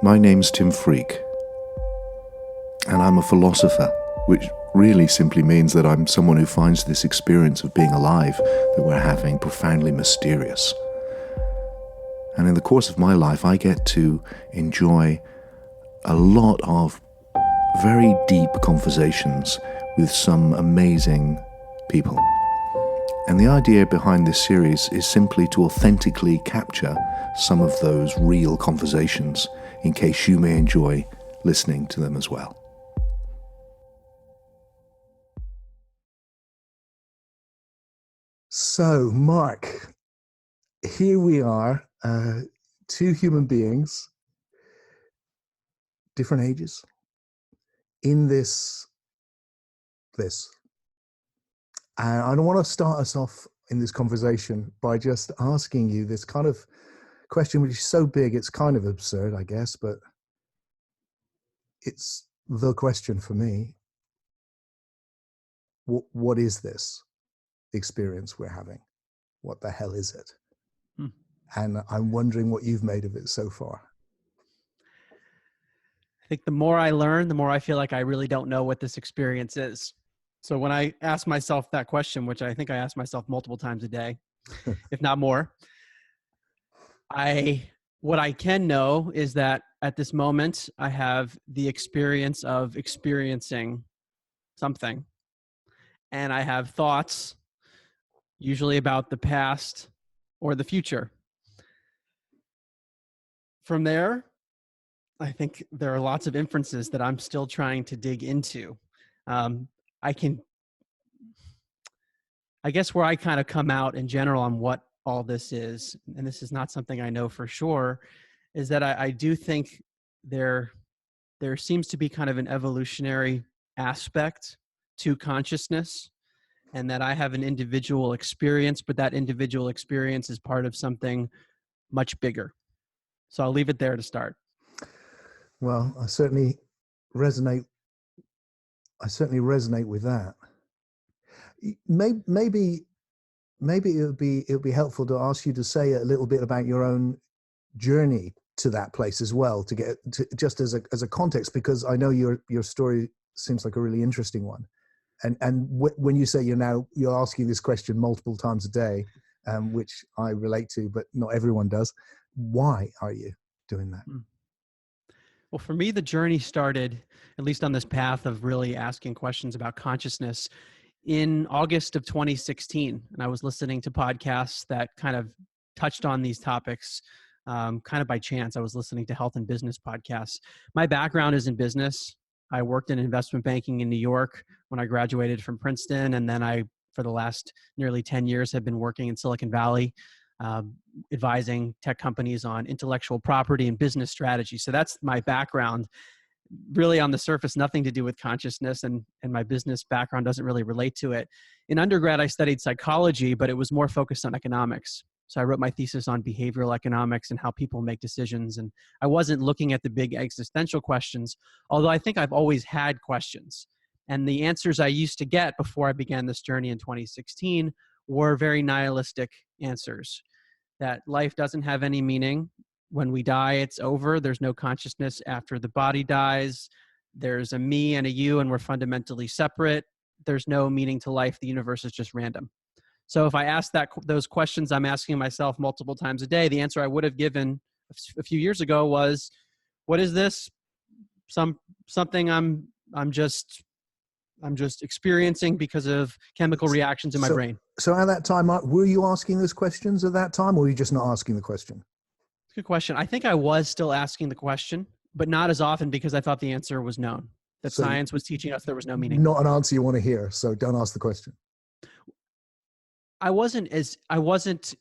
My name's Tim Freke, and I'm a philosopher, which really simply means that I'm someone who finds this experience of being alive that we're having profoundly mysterious. And in the course of my life, I get to enjoy a lot of very deep conversations with some amazing people. And the idea behind this series is simply to authentically capture some of those real conversations in case you may enjoy listening to them as well. So, Mark, here we are, two human beings, different ages, in this. And I don't want to start us off in this conversation by just asking you this kind of question, which is so big, it's kind of absurd, I guess, but it's the question for me. What is this experience we're having? What the hell is it? And I'm wondering what you've made of it so far. I think the more I learn, the more I feel like I really don't know what this experience is. So when I ask myself that question, which I think I ask myself multiple times a day, if not more, what I can know is that at this moment, I have the experience of experiencing something. And I have thoughts, usually about the past or the future. From there, I think there are lots of inferences that I'm still trying to dig into. I guess where I kind of come out in general on what all this is, and this is not something I know for sure, is that I do think there seems to be kind of an evolutionary aspect to consciousness, and that I have an individual experience, but that individual experience is part of something much bigger. So I'll leave it there to start. Well, I certainly resonate with that. Maybe it would be helpful to ask you to say a little bit about your own journey to that place as well, to get to, just as a context, because I know your story seems like a really interesting one. And when you say you're asking this question multiple times a day, which I relate to, but not everyone does. Why are you doing that? Well, for me, the journey started, at least on this path of really asking questions about consciousness, in August of 2016. And I was listening to podcasts that kind of touched on these topics kind of by chance. I was listening to health and business podcasts. My background is in business. I worked in investment banking in New York when I graduated from Princeton. And then for the last nearly 10 years, have been working in Silicon Valley, advising tech companies on intellectual property and business strategy. So that's my background. Really on the surface, nothing to do with consciousness, and my business background doesn't really relate to it. In undergrad, I studied psychology, but it was more focused on economics. So I wrote my thesis on behavioral economics and how people make decisions. And I wasn't looking at the big existential questions, although I think I've always had questions. And the answers I used to get before I began this journey in 2016 were very nihilistic answers, that life doesn't have any meaning. When we die, it's over. There's no consciousness after the body dies. There's a me and a you, and we're fundamentally separate. There's no meaning to life. The universe is just random. So if I ask those questions I'm asking myself multiple times a day, the answer I would have given a few years ago was, what is this? Something I'm just experiencing because of chemical reactions in my brain. So at that time, Mark, were you asking those questions at that time, or were you just not asking the question? Good question. I think I was still asking the question, but not as often because I thought the answer was known, that science was teaching us there was no meaning. Not an answer you want to hear, so don't ask the question. I wasn't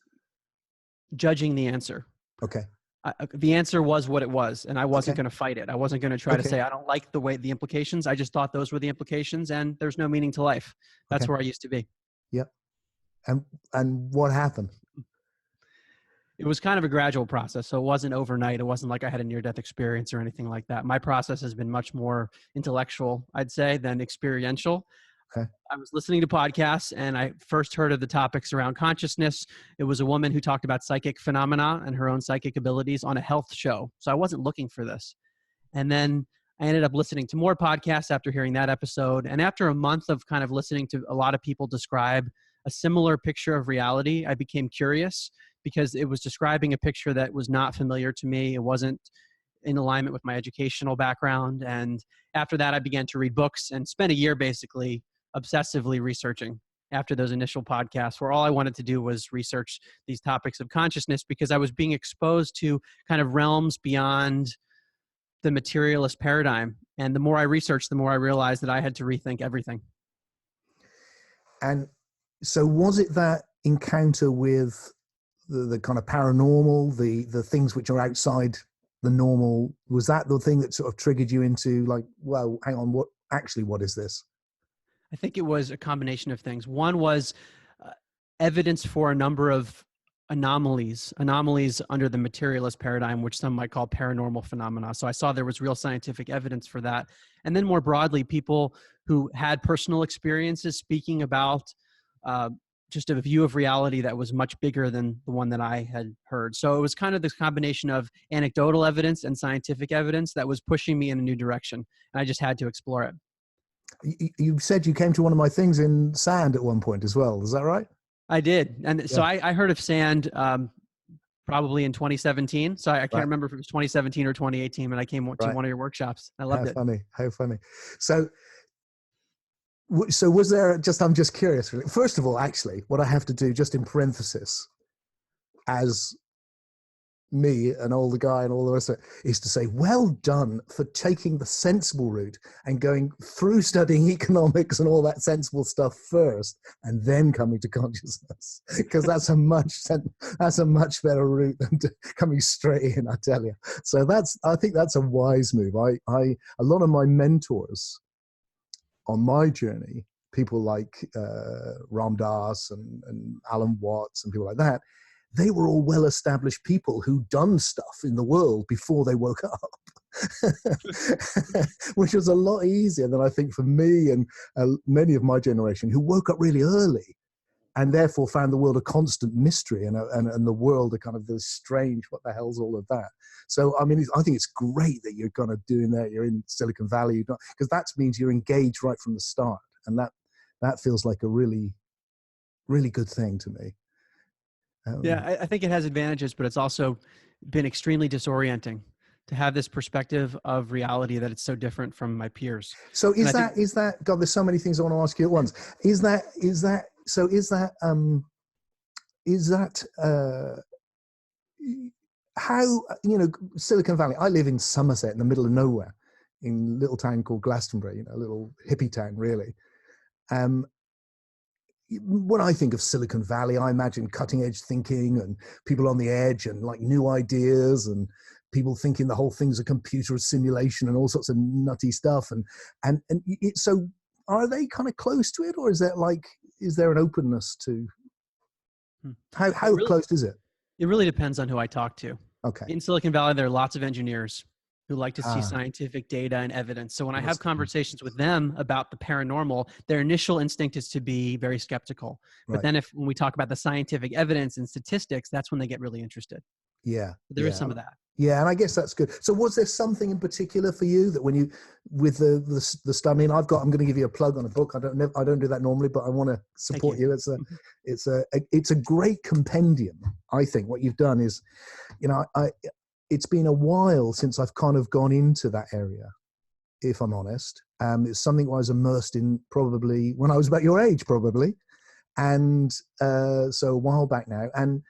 judging the answer. Okay. The answer was what it was, and I wasn't going to fight it. I wasn't going to try to say, I don't like the implications. I just thought those were the implications, and there's no meaning to life. That's where I used to be. Yep. And what happened? It was kind of a gradual process. So it wasn't overnight. It wasn't like I had a near-death experience or anything like that. My process has been much more intellectual, I'd say, than experiential. Okay. I was listening to podcasts and I first heard of the topics around consciousness. It was a woman who talked about psychic phenomena and her own psychic abilities on a health show. So I wasn't looking for this. And then I ended up listening to more podcasts after hearing that episode. And after a month of kind of listening to a lot of people describe a similar picture of reality, I became curious because it was describing a picture that was not familiar to me. It wasn't in alignment with my educational background. And after that, I began to read books and spent a year basically obsessively researching after those initial podcasts, where all I wanted to do was research these topics of consciousness because I was being exposed to kind of realms beyond the materialist paradigm. And the more I researched, the more I realized that I had to rethink everything. And so was it that encounter with the kind of paranormal, the things which are outside the normal, was that the thing that sort of triggered you into like, well, hang on, what is this? I think it was a combination of things. One was evidence for a number of anomalies under the materialist paradigm, which some might call paranormal phenomena. So I saw there was real scientific evidence for that. And then more broadly, people who had personal experiences speaking about just a view of reality that was much bigger than the one that I had heard. So it was kind of this combination of anecdotal evidence and scientific evidence that was pushing me in a new direction. And I just had to explore it. You said you came to one of my things in sand at one point as well. Is that right? I did. And so I heard of sand probably in 2017. So I can't remember if it was 2017 or 2018, but I came to one of your workshops. I loved it. How funny. So was there I'm just curious. First of all, actually, what I have to do just in parenthesis as me, an older guy and all the rest of it, is to say, well done for taking the sensible route and going through studying economics and all that sensible stuff first and then coming to consciousness, because that's a much better route than coming straight in, I tell you. So I think that's a wise move. A lot of my mentors on my journey, people like Ram Dass and Alan Watts and people like that, they were all well-established people who'd done stuff in the world before they woke up, which was a lot easier than I think for me and many of my generation who woke up really early and therefore found the world a constant mystery and the world a kind of this strange, what the hell's all of that? So, I mean, I think it's great that you're kind of doing that. You're in Silicon Valley, because that means you're engaged right from the start. And that feels like a really, really good thing to me. Yeah, I think it has advantages, but it's also been extremely disorienting to have this perspective of reality that it's so different from my peers. So is that God, there's so many things I want to ask you at once. Is that how, Silicon Valley, I live in Somerset in the middle of nowhere in a little town called Glastonbury, a little hippie town really. When I think of Silicon Valley, I imagine cutting edge thinking and people on the edge and like new ideas and people thinking the whole thing's a computer, a simulation and all sorts of nutty stuff. So are they kind of close to it, or is there an openness to how close is it? It really depends on who I talk to. Okay. In Silicon Valley, there are lots of engineers who like to see scientific data and evidence. So when I have conversations with them about the paranormal, their initial instinct is to be very skeptical. But then when we talk about the scientific evidence and statistics, that's when they get really interested. Yeah. There is some of that. Yeah, and I guess that's good. So was there something in particular for you that when you, with the stuff, I mean, I'm going to give you a plug on a book. I don't do that normally, but I want to support you. It's a great compendium. I think what you've done is, it's been a while since I've kind of gone into that area, if I'm honest. It's something I was immersed in probably when I was about your age, probably. And so a while back now. And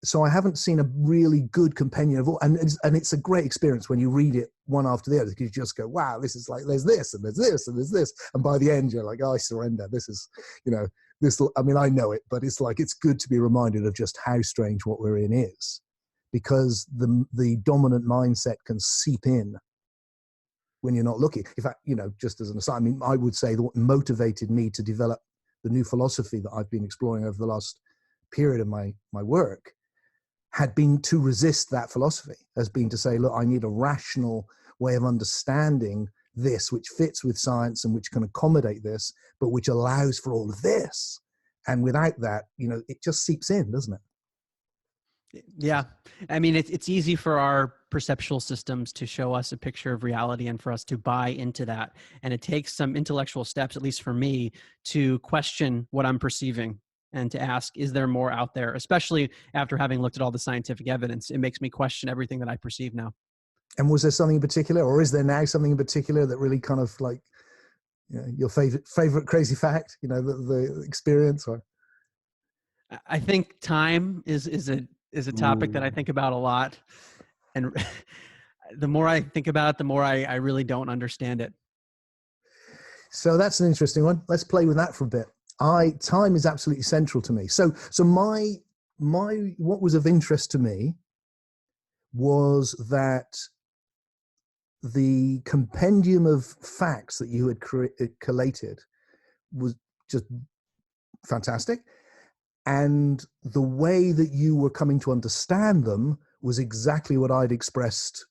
so I haven't seen a really good compendium of all, and it's a great experience when you read it one after the other, because you just go, wow, this is like, there's this, and there's this, and there's this. And by the end, you're like, oh, I surrender. This is, I mean, I know it, but it's like, it's good to be reminded of just how strange what we're in is, because the dominant mindset can seep in when you're not looking. In fact, just as an aside, I mean, I would say that what motivated me to develop the new philosophy that I've been exploring over the last period of my work had been to resist that philosophy, has been to say, look, I need a rational way of understanding this, which fits with science and which can accommodate this, but which allows for all of this. And without that, it just seeps in, doesn't it? Yeah. I mean, it's easy for our perceptual systems to show us a picture of reality and for us to buy into that. And it takes some intellectual steps, at least for me, to question what I'm perceiving and to ask, is there more out there? Especially after having looked at all the scientific evidence, it makes me question everything that I perceive now. And was there something in particular, or is there now something in particular that really kind of like, your favorite crazy fact, the experience? Or I think time is a topic that I think about a lot. And the more I think about it, the more I really don't understand it. So that's an interesting one. Let's play with that for a bit. Time is absolutely central to me. So my what was of interest to me was that the compendium of facts that you had collated was just fantastic. And the way that you were coming to understand them was exactly what I'd expressed,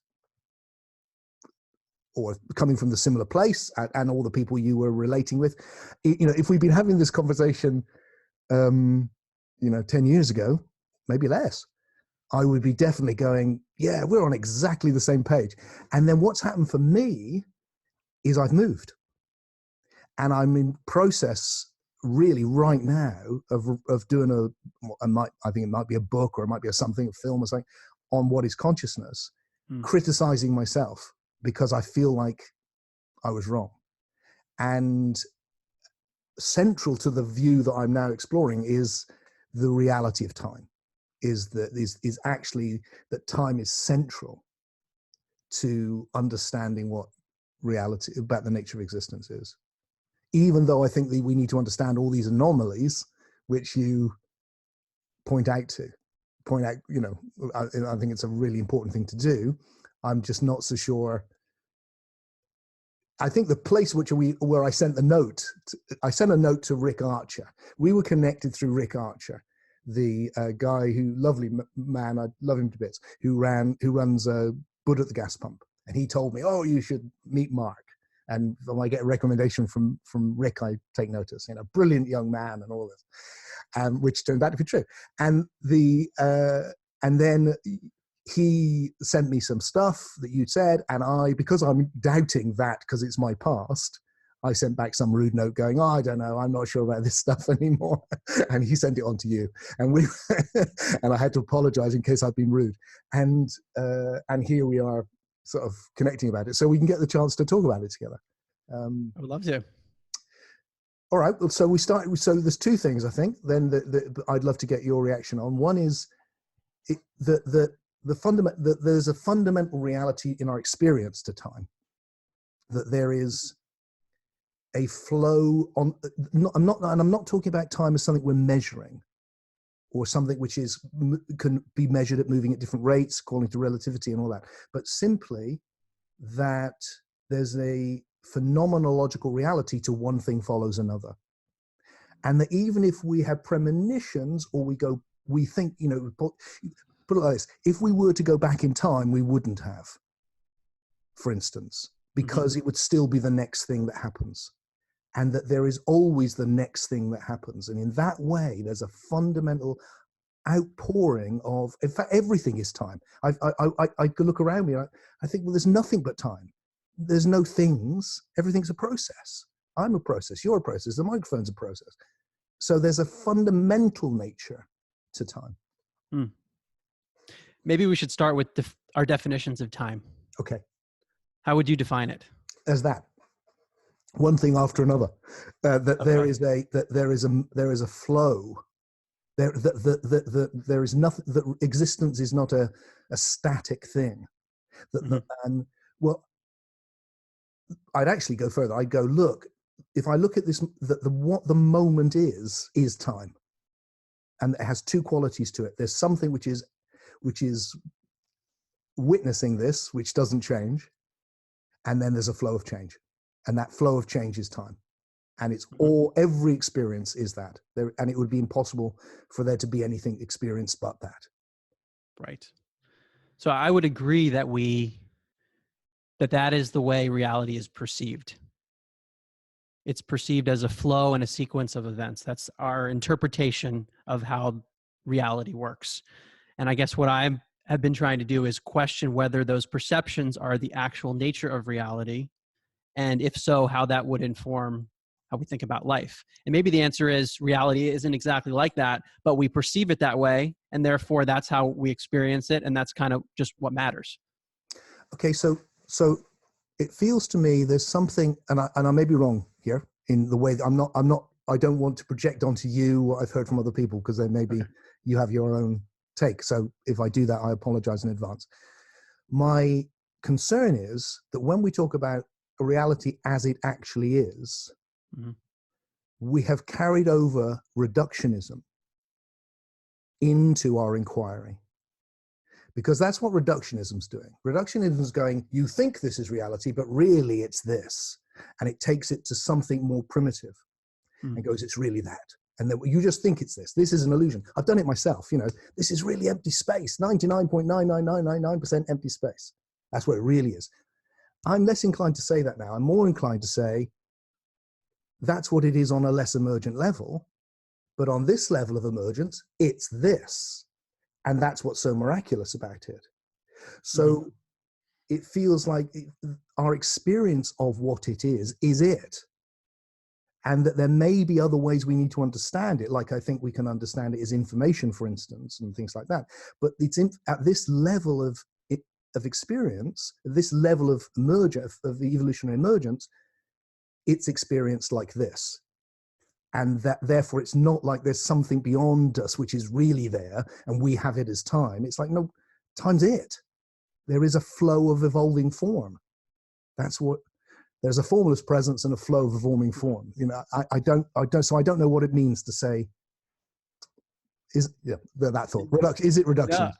or coming from the similar place, and all the people you were relating with. If we'd been having this conversation, 10 years ago, maybe less, I would be definitely going, yeah, we're on exactly the same page. And then what's happened for me is I've moved. And I'm in process really right now of doing I think it might be a book, or it might be a film or something, on what is consciousness, criticizing myself because I feel like I was wrong. And central to the view that I'm now exploring is the reality of time, is actually that time is central to understanding what reality about the nature of existence is. Even though I think that we need to understand all these anomalies, which you point out, I think it's a really important thing to do. I'm just not so sure. I think the place where I sent a note to Rick Archer. We were connected through Rick Archer, the guy lovely man, I love him to bits, who runs Buddha at the Gas Pump. And he told me, oh, you should meet Mark. And when I get a recommendation from Rick, I take notice. Brilliant young man and all this, which turned out to be true. And then he sent me some stuff that you'd said, and because I'm doubting that because it's my past, I sent back some rude note going, oh, I don't know, I'm not sure about this stuff anymore. And he sent it on to you, and and I had to apologize in case I'd been rude. And here we are, sort of connecting about it, so we can get the chance to talk about it together. I would love to. All right. So we start. So there's two things I think then that I'd love to get your reaction on. One is that there's a fundamental reality in our experience to time, that there is a flow on. I'm not talking about time as something we're measuring, or something which can be measured at moving at different rates according to relativity and all that, but simply that there's a phenomenological reality to one thing follows another. And that even if we have premonitions, or we think, put it like this, if we were to go back in time, we wouldn't have, for instance, because it would still be the next thing that happens. And that there is always the next thing that happens. And in that way, there's a fundamental outpouring of, in fact, everything is time. I could look around me, I think, well, there's nothing but time. There's no things. Everything's a process. I'm a process. You're a process. The microphone's a process. So there's a fundamental nature to time. Maybe we should start with our definitions of time. Okay. How would you define it? As that. One thing after another, there is a flow. There is nothing. That existence is not a static thing. Well, I'd actually go further. I'd go, look. If I look at this, what the moment is time, and it has two qualities to it. There's something which is witnessing this, which doesn't change, and then there's a flow of change. And that flow of change is time. And it's every experience is that. And it would be impossible for there to be anything experienced but that. Right. So I would agree that that is the way reality is perceived. It's perceived as a flow and a sequence of events. That's our interpretation of how reality works. And I guess what I have been trying to do is question whether those perceptions are the actual nature of reality, and if so, how that would inform how we think about life. And maybe the answer is reality isn't exactly like that, but we perceive it that way, and therefore that's how we experience it, and that's kind of just what matters. Okay, so it feels to me there's something, and I may be wrong here in the way that I don't want to project onto you what I've heard from other people, because then maybe you have your own take. So if I do that, I apologize in advance. My concern is that when we talk about a reality as it actually is, we have carried over reductionism into our inquiry. Because that's what reductionism's doing. Reductionism's going, you think this is reality, but really it's this. And it takes it to something more primitive and goes, it's really that. And then you just think it's this. This is an illusion. I've done it myself. This is really empty space, 99.99999% empty space. That's what it really is. I'm less inclined to say that now. I'm more inclined to say that's what it is on a less emergent level. But on this level of emergence, it's this. And that's what's so miraculous about it. So it feels like our experience of what it is it. And that there may be other ways we need to understand it. Like I think we can understand it as information, for instance, and things like that. But it's at this level of experience, this level of of the evolutionary emergence, it's experienced like this. And that therefore it's not like there's something beyond us which is really there and we have it as time. It's like, no, time's it. There is a flow of evolving form. There's a formless presence and a flow of evolving form. I don't know what it means to say, that thought. Is it reduction? Yeah.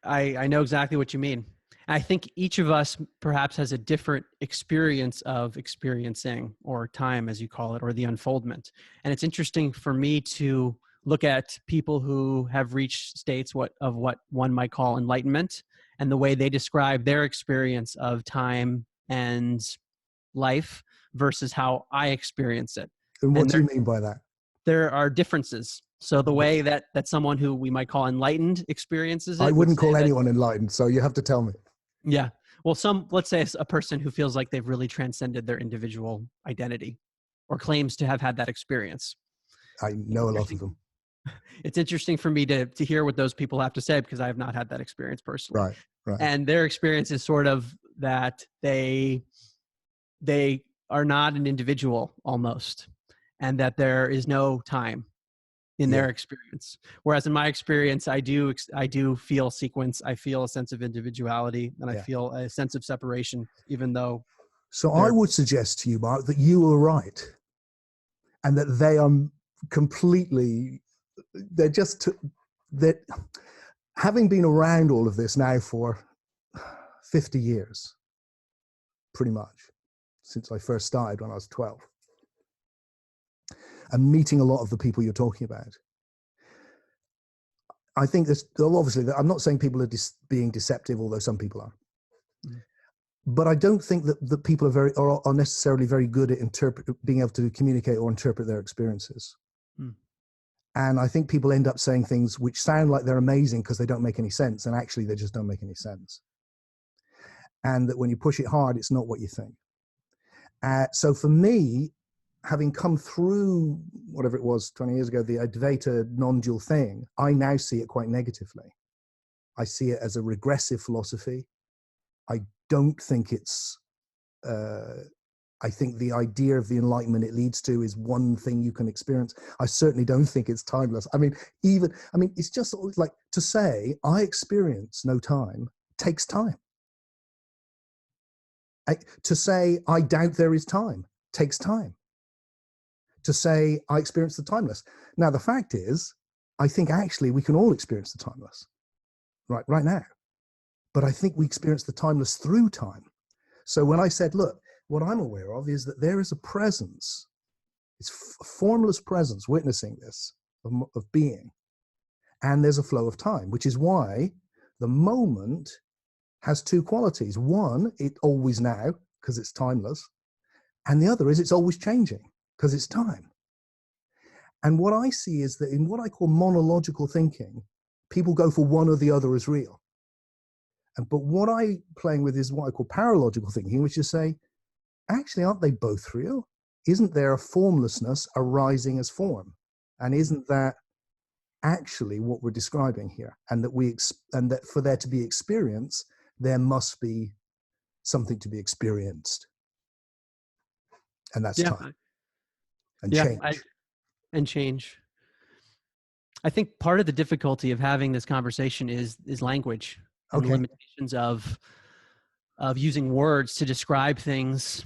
I know exactly what you mean. I think each of us perhaps has a different experience of experiencing, or time, as you call it, or the unfoldment. And it's interesting for me to look at people who have reached states of what one might call enlightenment, and the way they describe their experience of time and life versus how I experience it. And what do you mean by that? There are differences. So the way that someone who we might call enlightened experiences it. I wouldn't call anyone enlightened, so you have to tell me. Yeah. Well, let's say it's a person who feels like they've really transcended their individual identity or claims to have had that experience. I know a lot of them. It's interesting for me to hear what those people have to say, because I have not had that experience personally. Right. And their experience is sort of that they are not an individual almost, and that there is no time in their experience. Whereas in my experience, I do feel sequence. I feel a sense of individuality, and I feel a sense of separation, even though. So I would suggest to you, Mark, that you were right, and that they are completely, that having been around all of this now for 50 years, pretty much, since I first started when I was 12, and meeting a lot of the people you're talking about, I think there's obviously, I'm not saying people are being deceptive, although some people are. But I don't think that people are necessarily very good at being able to communicate or interpret their experiences. And I think people end up saying things which sound like they're amazing because they don't make any sense, and actually they just don't make any sense. And that when you push it hard, it's not what you think. So for me, having come through whatever it was 20 years ago, the Advaita non-dual thing, I now see it quite negatively. I see it as a regressive philosophy. I don't think it's, I think the idea of the enlightenment it leads to is one thing you can experience. I certainly don't think it's timeless. It's just like to say, I experience no time takes time. To say, I doubt there is time takes time. To say, I experience the timeless. Now, the fact is, I think actually we can all experience the timeless right now. But I think we experience the timeless through time. So when I said, look, what I'm aware of is that there is a presence, it's a formless presence witnessing this of being. And there's a flow of time, which is why the moment has two qualities. One, it always now, because it's timeless. And the other is it's always changing, because it's time. And what I see is that in what I call monological thinking, people go for one or the other as real. But what I'm playing with is what I call paralogical thinking, which is say, actually, aren't they both real? Isn't there a formlessness arising as form? And isn't that actually what we're describing here? And that for there to be experience, there must be something to be experienced. And that's Yeah. time and Yeah. change. And change. I think part of the difficulty of having this conversation is language and the Okay. limitations of using words to describe things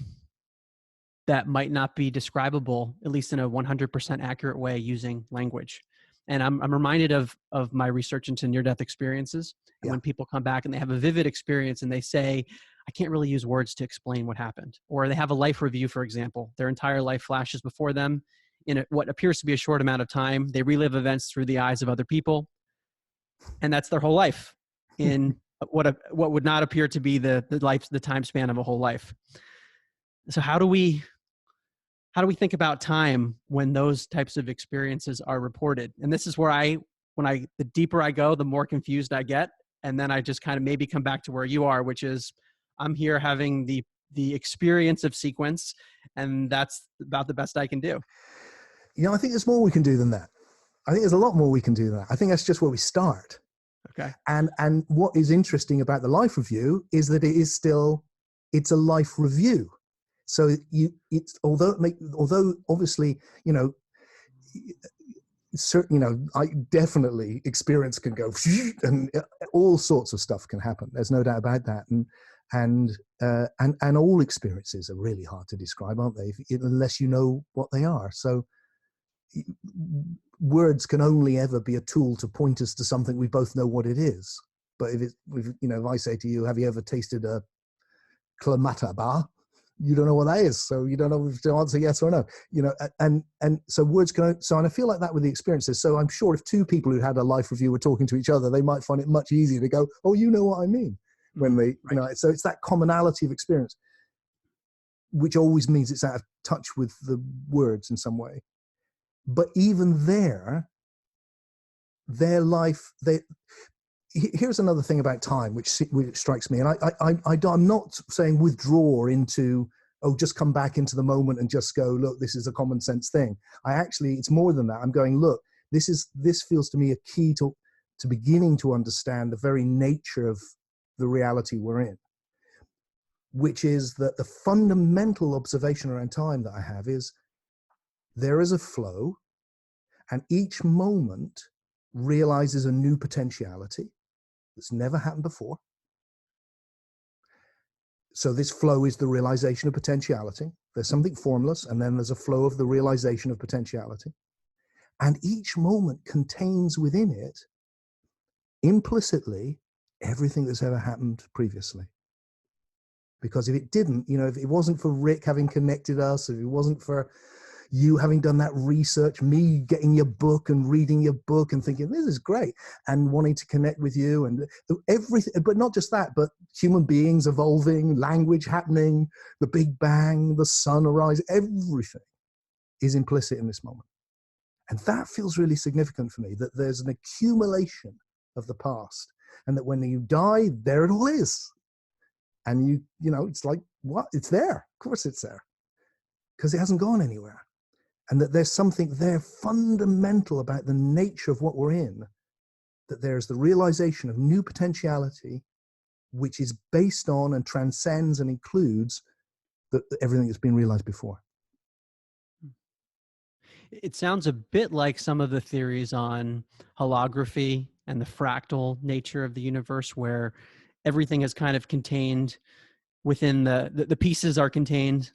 that might not be describable, at least in a 100% accurate way, using language. And I'm reminded of my research into near-death experiences. And when people come back and they have a vivid experience and they say, I can't really use words to explain what happened. Or they have a life review, for example. Their entire life flashes before them in what appears to be a short amount of time. They relive events through the eyes of other people. And that's their whole life in what would not appear to be the time span of a whole life. So how do we think about time when those types of experiences are reported? And this is where the deeper I go, the more confused I get. And then I just kind of maybe come back to where you are, which is I'm here having the experience of sequence, and that's about the best I can do. I think there's more we can do than that. I think there's a lot more we can do than that. I think that's just where we start. Okay. And what is interesting about the life review is that it's a life review. So although obviously, I definitely experience can go and all sorts of stuff can happen. There's no doubt about that. And all experiences are really hard to describe, aren't they? Unless you know what they are. So words can only ever be a tool to point us to something we both know what it is. But if I say to you, have you ever tasted a Clamato bar? You don't know what that is, so you don't know if to answer yes or no. And so words can. So, and I feel like that with the experiences. So I'm sure if two people who had a life review were talking to each other, they might find it much easier to go, "Oh, you know what I mean," when they, right. So it's that commonality of experience, which always means it's out of touch with the words in some way. But even their life, here's another thing about time which strikes me, and I'm not saying withdraw into, just come back into the moment and just go, look, this is a common sense thing. It's more than that. I'm going, look, this feels to me a key to beginning to understand the very nature of the reality we're in, which is that the fundamental observation around time that I have is there is a flow, and each moment realizes a new potentiality that's never happened before. So this flow is the realization of potentiality. There's something formless, and then there's a flow of the realization of potentiality. And each moment contains within it, implicitly, everything that's ever happened previously. Because if it didn't, if it wasn't for Rick having connected us, if it wasn't for you having done that research, me getting your book and reading your book and thinking, this is great, and wanting to connect with you and everything, but not just that, but human beings evolving, language happening, the Big Bang, the sun arising, everything is implicit in this moment. And that feels really significant for me, that there's an accumulation of the past, and that when you die, there it all is. And it's like, what? It's there. Of course it's there. Because it hasn't gone anywhere. And that there's something there fundamental about the nature of what we're in, that there's the realization of new potentiality, which is based on and transcends and includes everything that's been realized before. It sounds a bit like some of the theories on holography and the fractal nature of the universe, where everything is kind of contained within the pieces are contained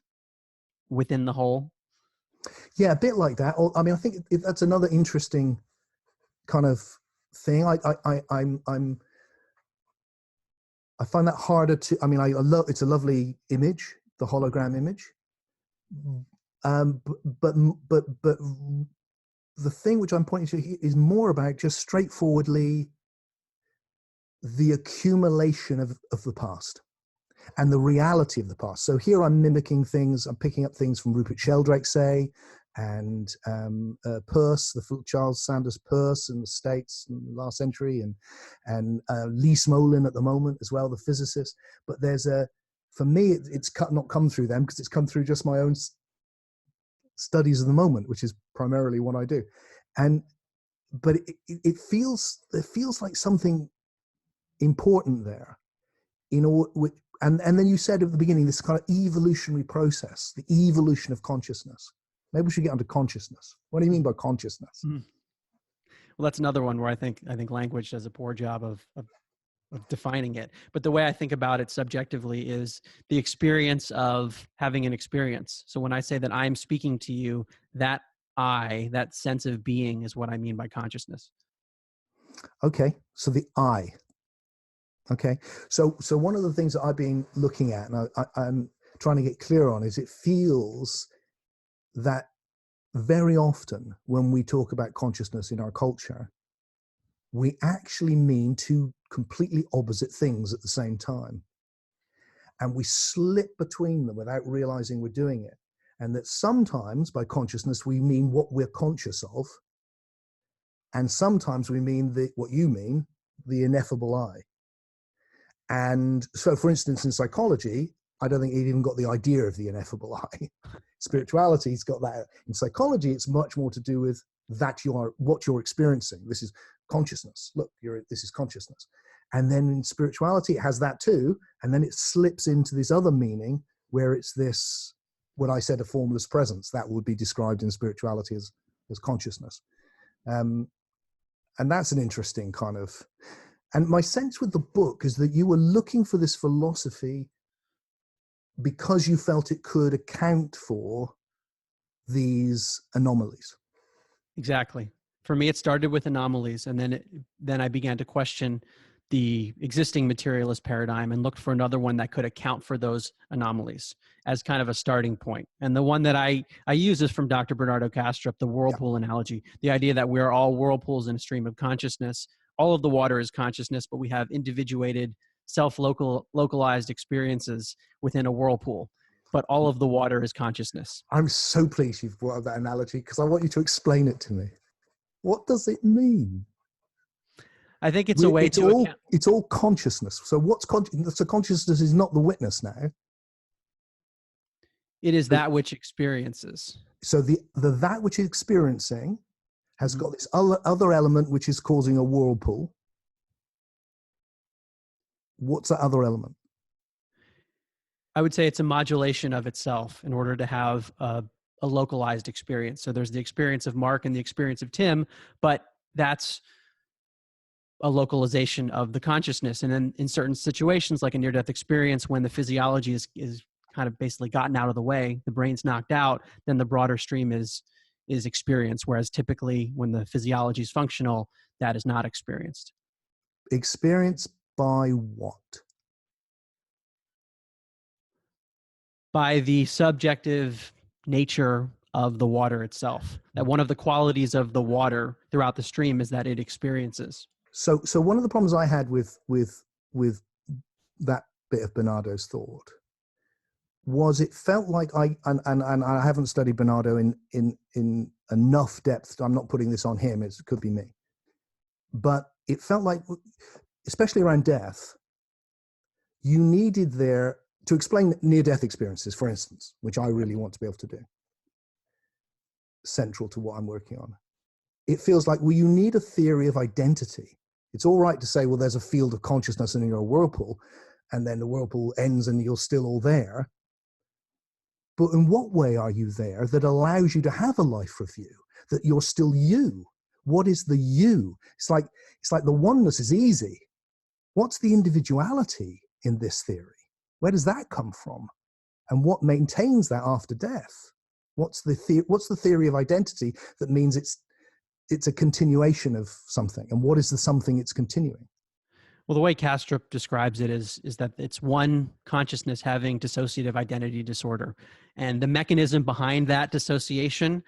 within the whole. Yeah, a bit like that. I mean, I think that's another interesting kind of thing. I find that harder to. I mean, I love. It's a lovely image, the hologram image. But the thing which I'm pointing to here is more about just straightforwardly the accumulation of the past and the reality of the past. So here I'm mimicking things, I'm picking up things from Rupert Sheldrake, say, and Peirce, Charles Sanders Peirce in the States in the last century, and Lee Smolin at the moment as well, the physicist. But for me, it's not come through them, because it's come through just my own studies of the moment, which is primarily what I do. But it feels like something important there, and then you said at the beginning, this kind of evolutionary process, the evolution of consciousness. Maybe we should get onto consciousness. What do you mean by consciousness? Well, that's another one where I think language does a poor job of defining it. But the way I think about it subjectively is the experience of having an experience. So when I say that I'm speaking to you, that sense of being is what I mean by consciousness. Okay, so the I. Okay, so one of the things that I've been looking at, and I'm trying to get clear on, is it feels that very often when we talk about consciousness in our culture, we actually mean two completely opposite things at the same time. And we slip between them without realizing we're doing it. And that sometimes by consciousness, we mean what we're conscious of. And sometimes we mean what you mean, the ineffable I. And so, for instance, in psychology, I don't think it even got the idea of the ineffable I. Spirituality's got that. In psychology, it's much more to do with what you're experiencing. This is consciousness. Look, this is consciousness. And then in spirituality, it has that too. And then it slips into this other meaning where it's this, what I said, a formless presence, that would be described in spirituality as consciousness. And that's an interesting kind of, and my sense with the book is that you were looking for this philosophy because you felt it could account for these anomalies. Exactly. For me, it started with anomalies, and then I began to question the existing materialist paradigm and looked for another one that could account for those anomalies as kind of a starting point. And the one that I use is from Dr. Bernardo Kastrup, the whirlpool analogy, the idea that we're all whirlpools in a stream of consciousness. All of the water is consciousness, but we have individuated, localized experiences within a whirlpool. But all of the water is consciousness. I'm so pleased you've brought up that analogy, because I want you to explain it to me. What does it mean? I think it's a way it's all consciousness. So what's consciousness? So consciousness is not the witness now. It is that which experiences. So that which is experiencing has got this other element which is causing a whirlpool. What's that other element? I would say it's a modulation of itself in order to have a localized experience. So there's the experience of Mark and the experience of Tim, but that's a localization of the consciousness. And then in certain situations, like a near-death experience, when the physiology is kind of basically gotten out of the way, the brain's knocked out, then the broader stream is experienced. Whereas typically when the physiology is functional, that is not experienced. Experienced by what? By the subjective nature of the water itself. That one of the qualities of the water throughout the stream is that it experiences. So one of the problems I had with that bit of Bernardo's thought was it felt like I haven't studied Bernardo in enough depth. I'm not putting this on him. It could be me, but it felt like, especially around death, you needed there to explain near-death experiences, for instance, which I really want to be able to do, central to what I'm working on. It feels like, well, you need a theory of identity. It's all right to say, well, there's a field of consciousness and you're a whirlpool, and then the whirlpool ends and you're still all there. But in what way are you there that allows you to have a life review, that you're still you? What is the you? It's like the oneness is easy. What's the individuality in this theory? Where does that come from? And what maintains that after death? What's the theory of identity that means it's a continuation of something? And what is the something it's continuing? Well, the way Kastrup describes it is that it's one consciousness having dissociative identity disorder. And the mechanism behind that dissociation,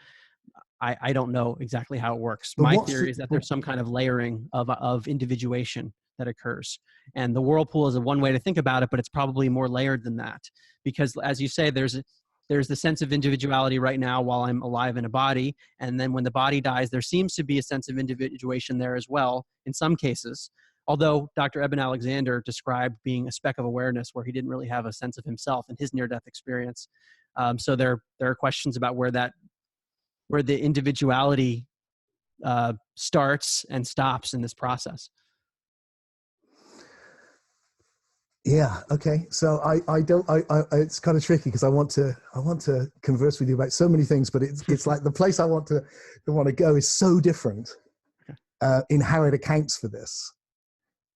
I don't know exactly how it works. My theory is that there's some kind of layering of individuation that occurs. And the whirlpool is one way to think about it, but it's probably more layered than that. Because as you say, there's the sense of individuality right now while I'm alive in a body. And then when the body dies, there seems to be a sense of individuation there as well in some cases. Although Dr. Eben Alexander described being a speck of awareness where he didn't really have a sense of himself in his near-death experience. So there are questions about where the individuality starts and stops in this process. Yeah. Okay. So it's kind of tricky because I want to converse with you about so many things, but it's like the place I want to go is so different in how it accounts for this.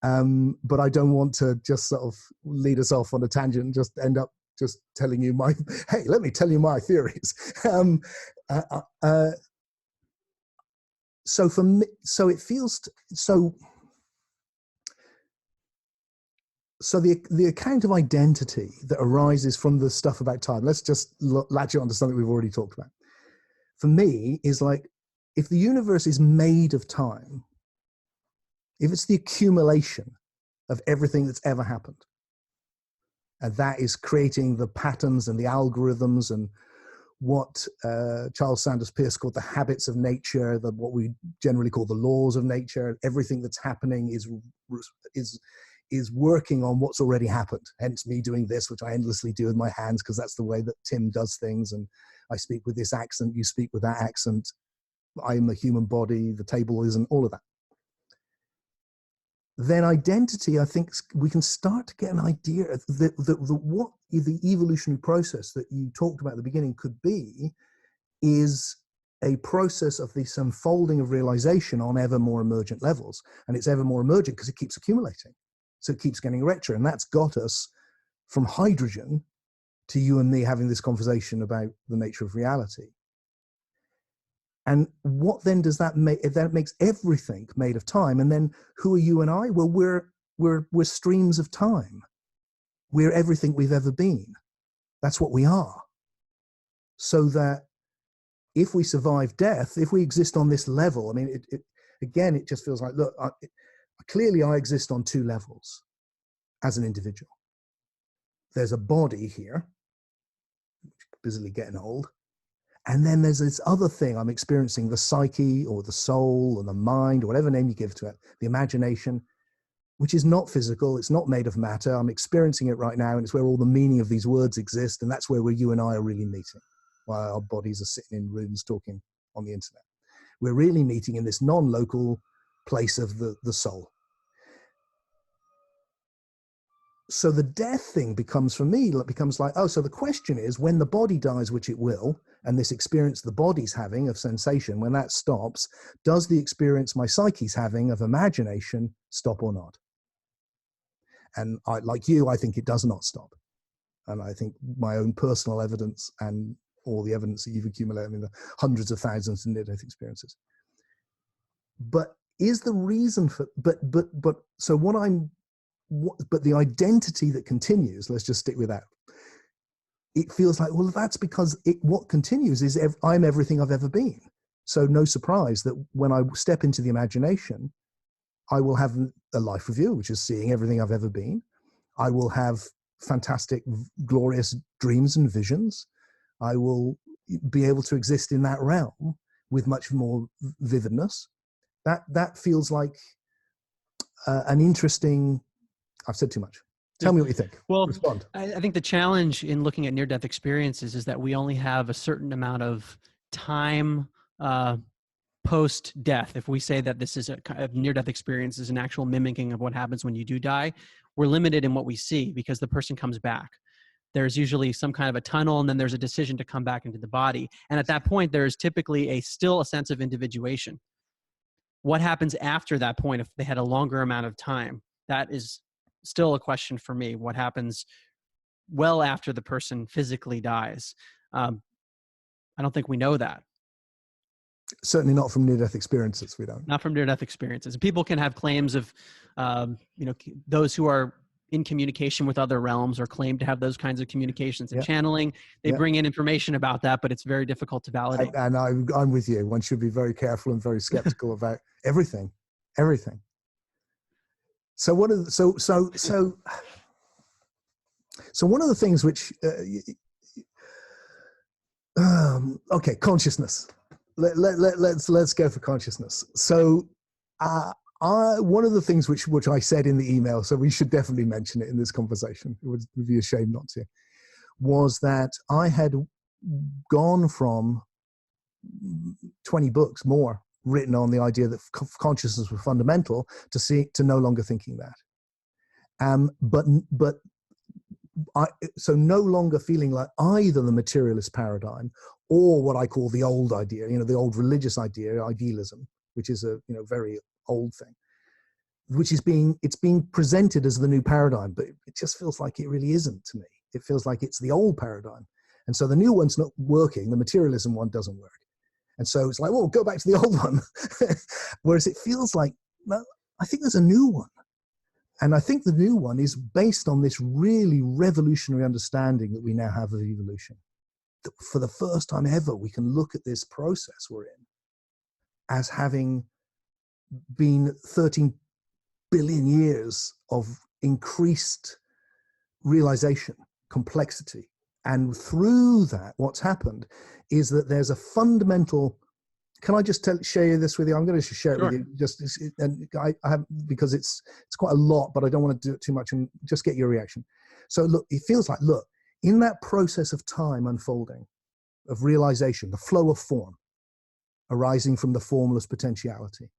But I don't want to just sort of lead us off on a tangent and just end up just telling you hey, let me tell you my theories. So for me, so it feels so the account of identity that arises from the stuff about time, let's just latch it onto something we've already talked about, for me is like, if the universe is made of time, if it's the accumulation of everything that's ever happened, and that is creating the patterns and the algorithms and what Charles Sanders Peirce called the habits of nature, what we generally call the laws of nature, everything that's happening is working on what's already happened. Hence me doing this, which I endlessly do with my hands, because that's the way that Tim does things. And I speak with this accent, you speak with that accent. I'm a human body, the table isn't, all of that. Then identity, I think we can start to get an idea of what the evolutionary process that you talked about at the beginning could be, is a process of this unfolding of realization on ever more emergent levels. And it's ever more emergent because it keeps accumulating. So it keeps getting richer. And that's got us from hydrogen to you and me having this conversation about the nature of reality. And what then does that make? If that makes everything made of time, and then who are you and I? Well, we're streams of time. We're everything we've ever been. That's what we are. So that if we survive death, if we exist on this level, I mean, it just feels like, look, clearly I exist on two levels as an individual. There's a body here, busily getting old. And then there's this other thing I'm experiencing, the psyche or the soul or the mind or whatever name you give to it, the imagination, which is not physical. It's not made of matter. I'm experiencing it right now. And it's where all the meaning of these words exist. And that's where you and I are really meeting, while our bodies are sitting in rooms talking on the internet. We're really meeting in this non-local place of the soul. So the death thing becomes, for me, becomes like, oh, so the question is, when the body dies, which it will, and this experience the body's having of sensation, when that stops, does the experience my psyche's having of imagination stop or not? And like you, I think it does not stop. And I think my own personal evidence and all the evidence that you've accumulated, I mean, the hundreds of thousands of near-death experiences. But is the reason for, so what I'm, but the identity that continues, let's just stick with that. It feels like, well, that's because what continues is I'm everything I've ever been. So no surprise that when I step into the imagination, I will have a life review, which is seeing everything I've ever been. I will have fantastic, glorious dreams and visions. I will be able to exist in that realm with much more vividness. That feels like an interesting, I've said too much. Tell me what you think. Well, respond. I think the challenge in looking at near-death experiences is that we only have a certain amount of time post-death. If we say that this is a near-death experience is an actual mimicking of what happens when you do die, we're limited in what we see because the person comes back. There's usually some kind of a tunnel, and then there's a decision to come back into the body. And at that point, there's typically still a sense of individuation. What happens after that point if they had a longer amount of time? That is still a question for me. What happens well after the person physically dies? I don't think we know that. Certainly not from near-death experiences. We don't. Not from near-death experiences. People can have claims of, those who are in communication with other realms or claim to have those kinds of communications and channeling. They bring in information about that, but it's very difficult to validate. And I'm with you. One should be very careful and very skeptical about everything. So one of the, so one of the things which okay, consciousness. Let's go for consciousness. So one of the things which I said in the email, so we should definitely mention it in this conversation, it would be a shame not to, was that I had gone from 20 books more written on the idea that consciousness was fundamental to no longer thinking that. So no longer feeling like either the materialist paradigm or what I call the old idea, the old religious idea, idealism, which is a very old thing, which is being presented as the new paradigm, but it just feels like it really isn't to me. It feels like it's the old paradigm. And so the new one's not working, the materialism one doesn't work. And so it's like, well, go back to the old one. Whereas it feels like, no, I think there's a new one. And I think the new one is based on this really revolutionary understanding that we now have of evolution. That for the first time ever, we can look at this process we're in as having been 13 billion years of increased realization, complexity. And through that, what's happened is that there's a fundamental. Can I just share this with you? I'm going to share it Sure. with you. And I have, because it's quite a lot, but I don't want to do it too much and just get your reaction. So look, it feels like, in that process of time unfolding, of realization, the flow of form arising from the formless potentiality,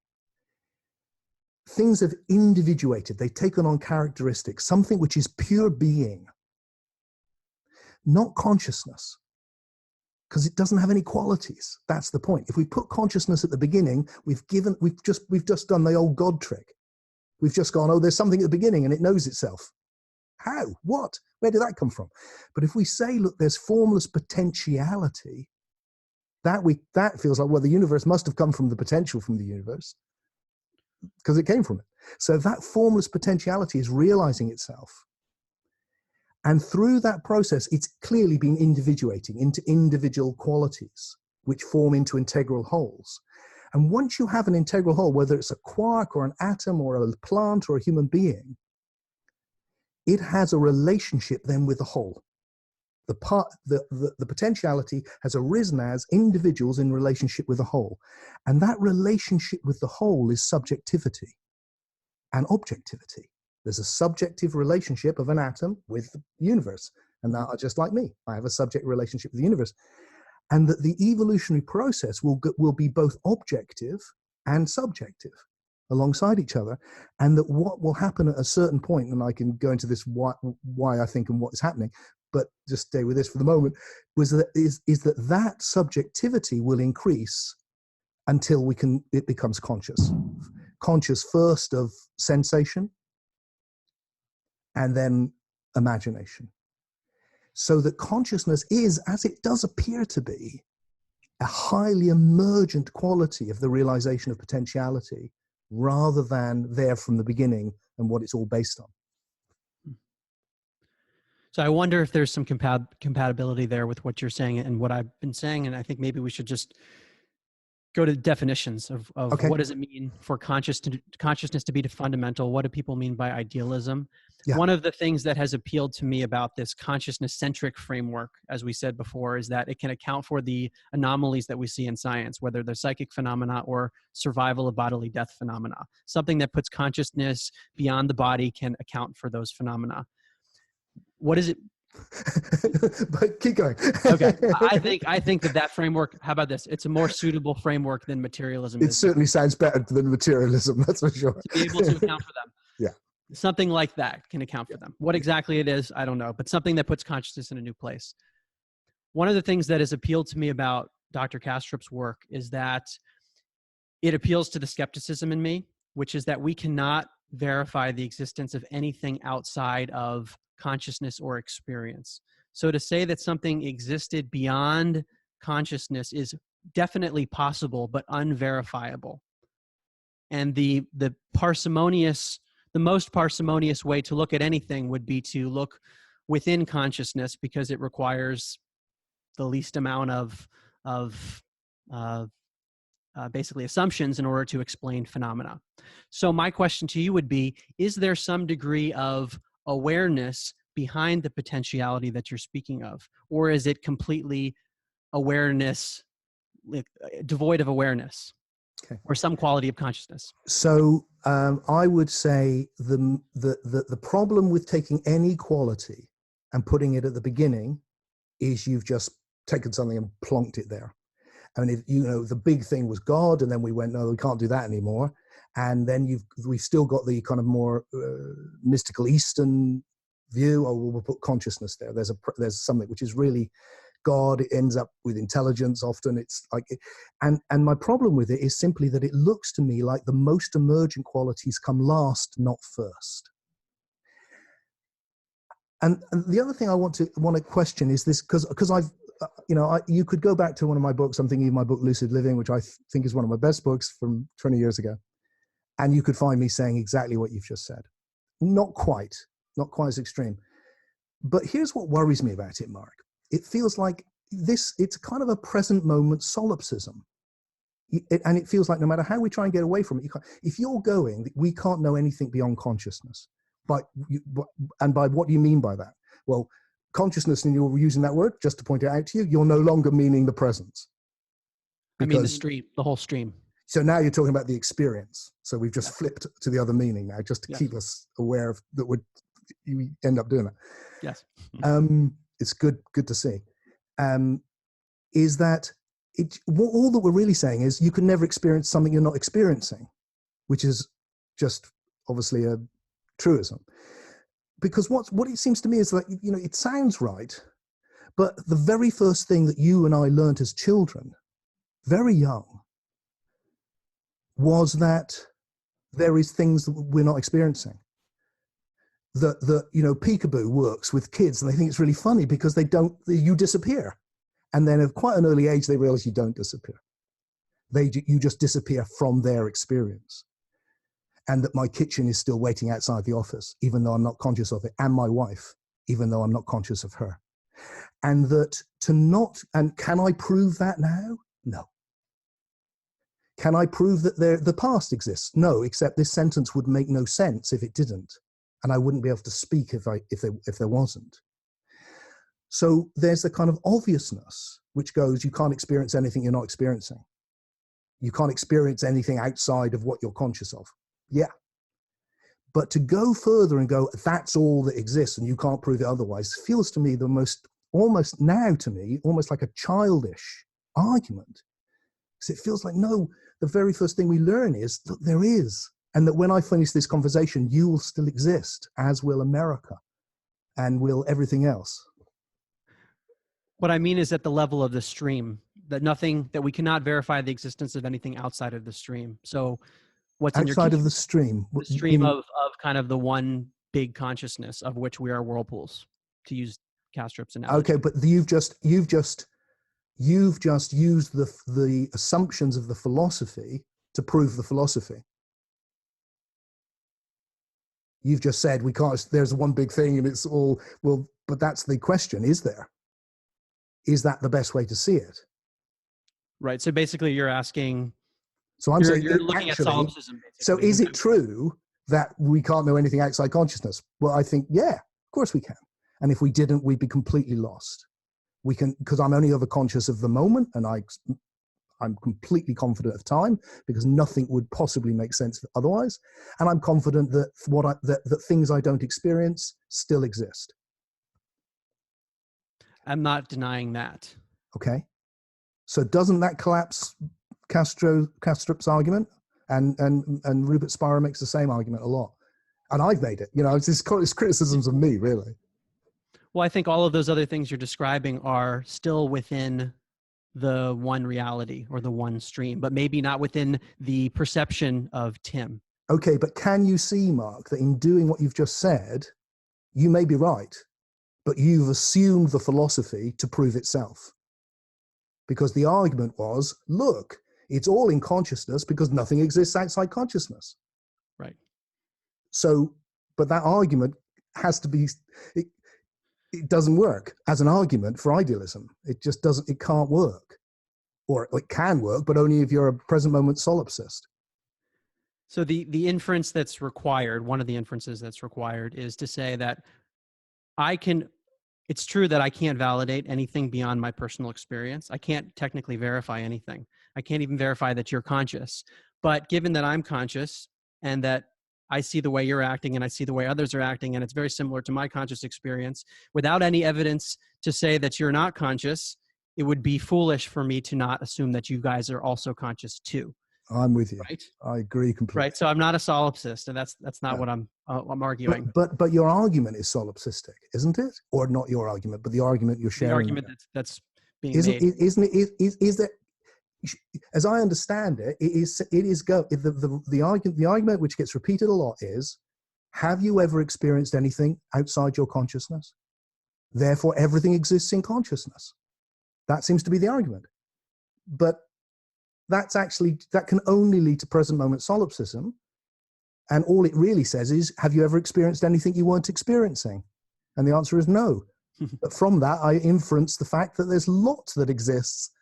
things have individuated. They've taken on characteristics, something which is pure being, not consciousness. Because it doesn't have any qualities. That's the point. If we put consciousness at the beginning, we've just done the old God trick. We've just gone, oh, there's something at the beginning and it knows itself. How? What? Where did that come from? But if we say, look, there's formless potentiality, that feels like, well, the universe must have come from the potential from the universe because it came from it. So that formless potentiality is realizing itself. And through that process, it's clearly been individuating into individual qualities, which form into integral wholes. And once you have an integral whole, whether it's a quark or an atom or a plant or a human being, it has a relationship then with the whole. The potentiality has arisen as individuals in relationship with the whole. And that relationship with the whole is subjectivity and objectivity. There's a subjective relationship of an atom with the universe. And that are just like me. I have a subject relationship with the universe. And that the evolutionary process will be both objective and subjective alongside each other. And that what will happen at a certain point, and I can go into this why I think and what is happening, but just stay with this for the moment, is that subjectivity will increase until it becomes conscious. Conscious first of sensation, and then imagination. So that consciousness is, as it does appear to be, a highly emergent quality of the realization of potentiality, rather than there from the beginning and what it's all based on. So I wonder if there's some compatibility there with what you're saying and what I've been saying. And I think maybe we should just go to definitions of Okay. What does it mean for consciousness to be fundamental? What do people mean by idealism? Yeah. One of the things that has appealed to me about this consciousness-centric framework, as we said before, is that it can account for the anomalies that we see in science, whether they're psychic phenomena or survival of bodily death phenomena. Something that puts consciousness beyond the body can account for those phenomena. What is it? But keep going. Okay. I think that framework, how about this? It's a more suitable framework than materialism. It certainly sounds better than materialism, that's for sure. To be able to account for them. Yeah. Something like that can account for them. What exactly it is, I don't know, but something that puts consciousness in a new place. One of the things that has appealed to me about Dr. Kastrup's work is that it appeals to the skepticism in me, which is that we cannot verify the existence of anything outside of consciousness or experience. So to say that something existed beyond consciousness is definitely possible, but unverifiable. And the most parsimonious way to look at anything would be to look within consciousness, because it requires the least amount of basically assumptions in order to explain phenomena. So my question to you would be, is there some degree of awareness behind the potentiality that you're speaking of? Or is it completely awareness, devoid of awareness, Okay. or some quality of consciousness? So I would say the problem with taking any quality and putting it at the beginning is you've just taken something and plonked it there. I mean, if, you know, the big thing was God, and then we went, no, we can't do that anymore. And then we've still got the kind of more mystical Eastern view. Oh, we'll put consciousness there. There's something which is really God. It ends up with intelligence. Often it's like, and my problem with it is simply that it looks to me like the most emergent qualities come last, not first. And the other thing I want to question is this, because I've, you could go back to one of my books. I'm thinking of my book, Lucid Living, which I think is one of my best books from 20 years ago. And you could find me saying exactly what you've just said. Not quite as extreme. But here's what worries me about it, Mark. It feels like it's kind of a present moment solipsism. And it feels like no matter how we try and get away from it, if you're going, we can't know anything beyond consciousness. And by what do you mean by that? Well, consciousness, and you're using that word, just to point it out to you, you're no longer meaning the presence. I mean the stream, the whole stream. So now you're talking about the experience. So we've just flipped to the other meaning now, just to keep us aware of that. You end up doing that. Yes. It's good to see. Is that all that we're really saying is you can never experience something you're not experiencing, which is just obviously a truism. Because what it seems to me is that, you know, it sounds right, but the very first thing that you and I learned as children, very young, was that there is things that we're not experiencing. That you know, peekaboo works with kids, and they think it's really funny because you disappear, and then at quite an early age they realize you don't disappear. You just disappear from their experience. And that my kitchen is still waiting outside the office, even though I'm not conscious of it, and my wife, even though I'm not conscious of her. And that and can I prove that now? No. Can I prove that the past exists? No, except this sentence would make no sense if it didn't. And I wouldn't be able to speak if there wasn't. So there's a kind of obviousness which goes, you can't experience anything you're not experiencing. You can't experience anything outside of what you're conscious of. Yeah. But to go further and go, that's all that exists and you can't prove it otherwise, feels to me almost like a childish argument. Because it feels like, no, the very first thing we learn is that there is. And that when I finish this conversation, you will still exist, as will America, and will everything else. What I mean is at the level of the stream, that we cannot verify the existence of anything outside of the stream. So what's outside of the stream? The stream of kind of the one big consciousness of which we are whirlpools, to use Kastrup's analogy. Okay, but you've just used the assumptions of the philosophy to prove the philosophy. You've just said we can't. There's one big thing, and it's all well. But that's the question: is there? Is that the best way to see it? Right. So basically, you're asking. So I'm saying you're looking at solipsism. Basically. So is it true that we can't know anything outside consciousness? Well, I think, yeah, of course we can. And if we didn't, we'd be completely lost. We can, because I'm only ever conscious of the moment, and I'm completely confident of time because nothing would possibly make sense otherwise. And I'm confident that that things I don't experience still exist. I'm not denying that. Okay. So doesn't that collapse Kastrup's argument? And Rupert Spira makes the same argument a lot. And I've made it. You know, it's criticisms of me, really. Well, I think all of those other things you're describing are still within the one reality or the one stream, but maybe not within the perception of Tim. Okay, but can you see, Mark, that in doing what you've just said, you may be right, but you've assumed the philosophy to prove itself? Because the argument was, look, it's all in consciousness because nothing exists outside consciousness. Right. So, but that argument has to be, it doesn't work as an argument for idealism. It just doesn't, it can't work. Or it can work, but only if you're a present moment solipsist. So the inference that's required, one of the inferences that's required, is to say that it's true that I can't validate anything beyond my personal experience. I can't technically verify anything. I can't even verify that you're conscious. But given that I'm conscious and that I see the way you're acting and I see the way others are acting, and it's very similar to my conscious experience, without any evidence to say that you're not conscious, it would be foolish for me to not assume that you guys are also conscious too. I'm with you. Right? I agree completely. Right. So I'm not a solipsist, and that's not what I'm arguing. But your argument is solipsistic, isn't it? Or not your argument, but the argument you're sharing. The argument that's being isn't, made. Isn't it? Is that? As I understand it, the argument which gets repeated a lot is, have you ever experienced anything outside your consciousness? Therefore, everything exists in consciousness. That seems to be the argument. But that can only lead to present moment solipsism. And all it really says is, have you ever experienced anything you weren't experiencing? And the answer is no. But from that, I inference the fact that there's lots that exists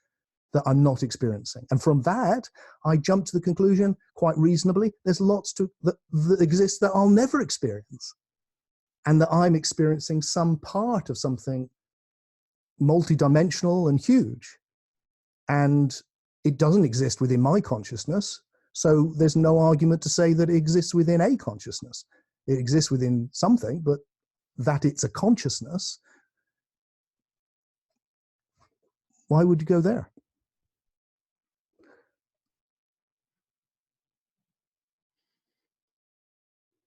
that I'm not experiencing. And from that, I jump to the conclusion, quite reasonably, there's lots that exist that I'll never experience. And that I'm experiencing some part of something multidimensional and huge. And it doesn't exist within my consciousness. So there's no argument to say that it exists within a consciousness. It exists within something, but that it's a consciousness, why would you go there?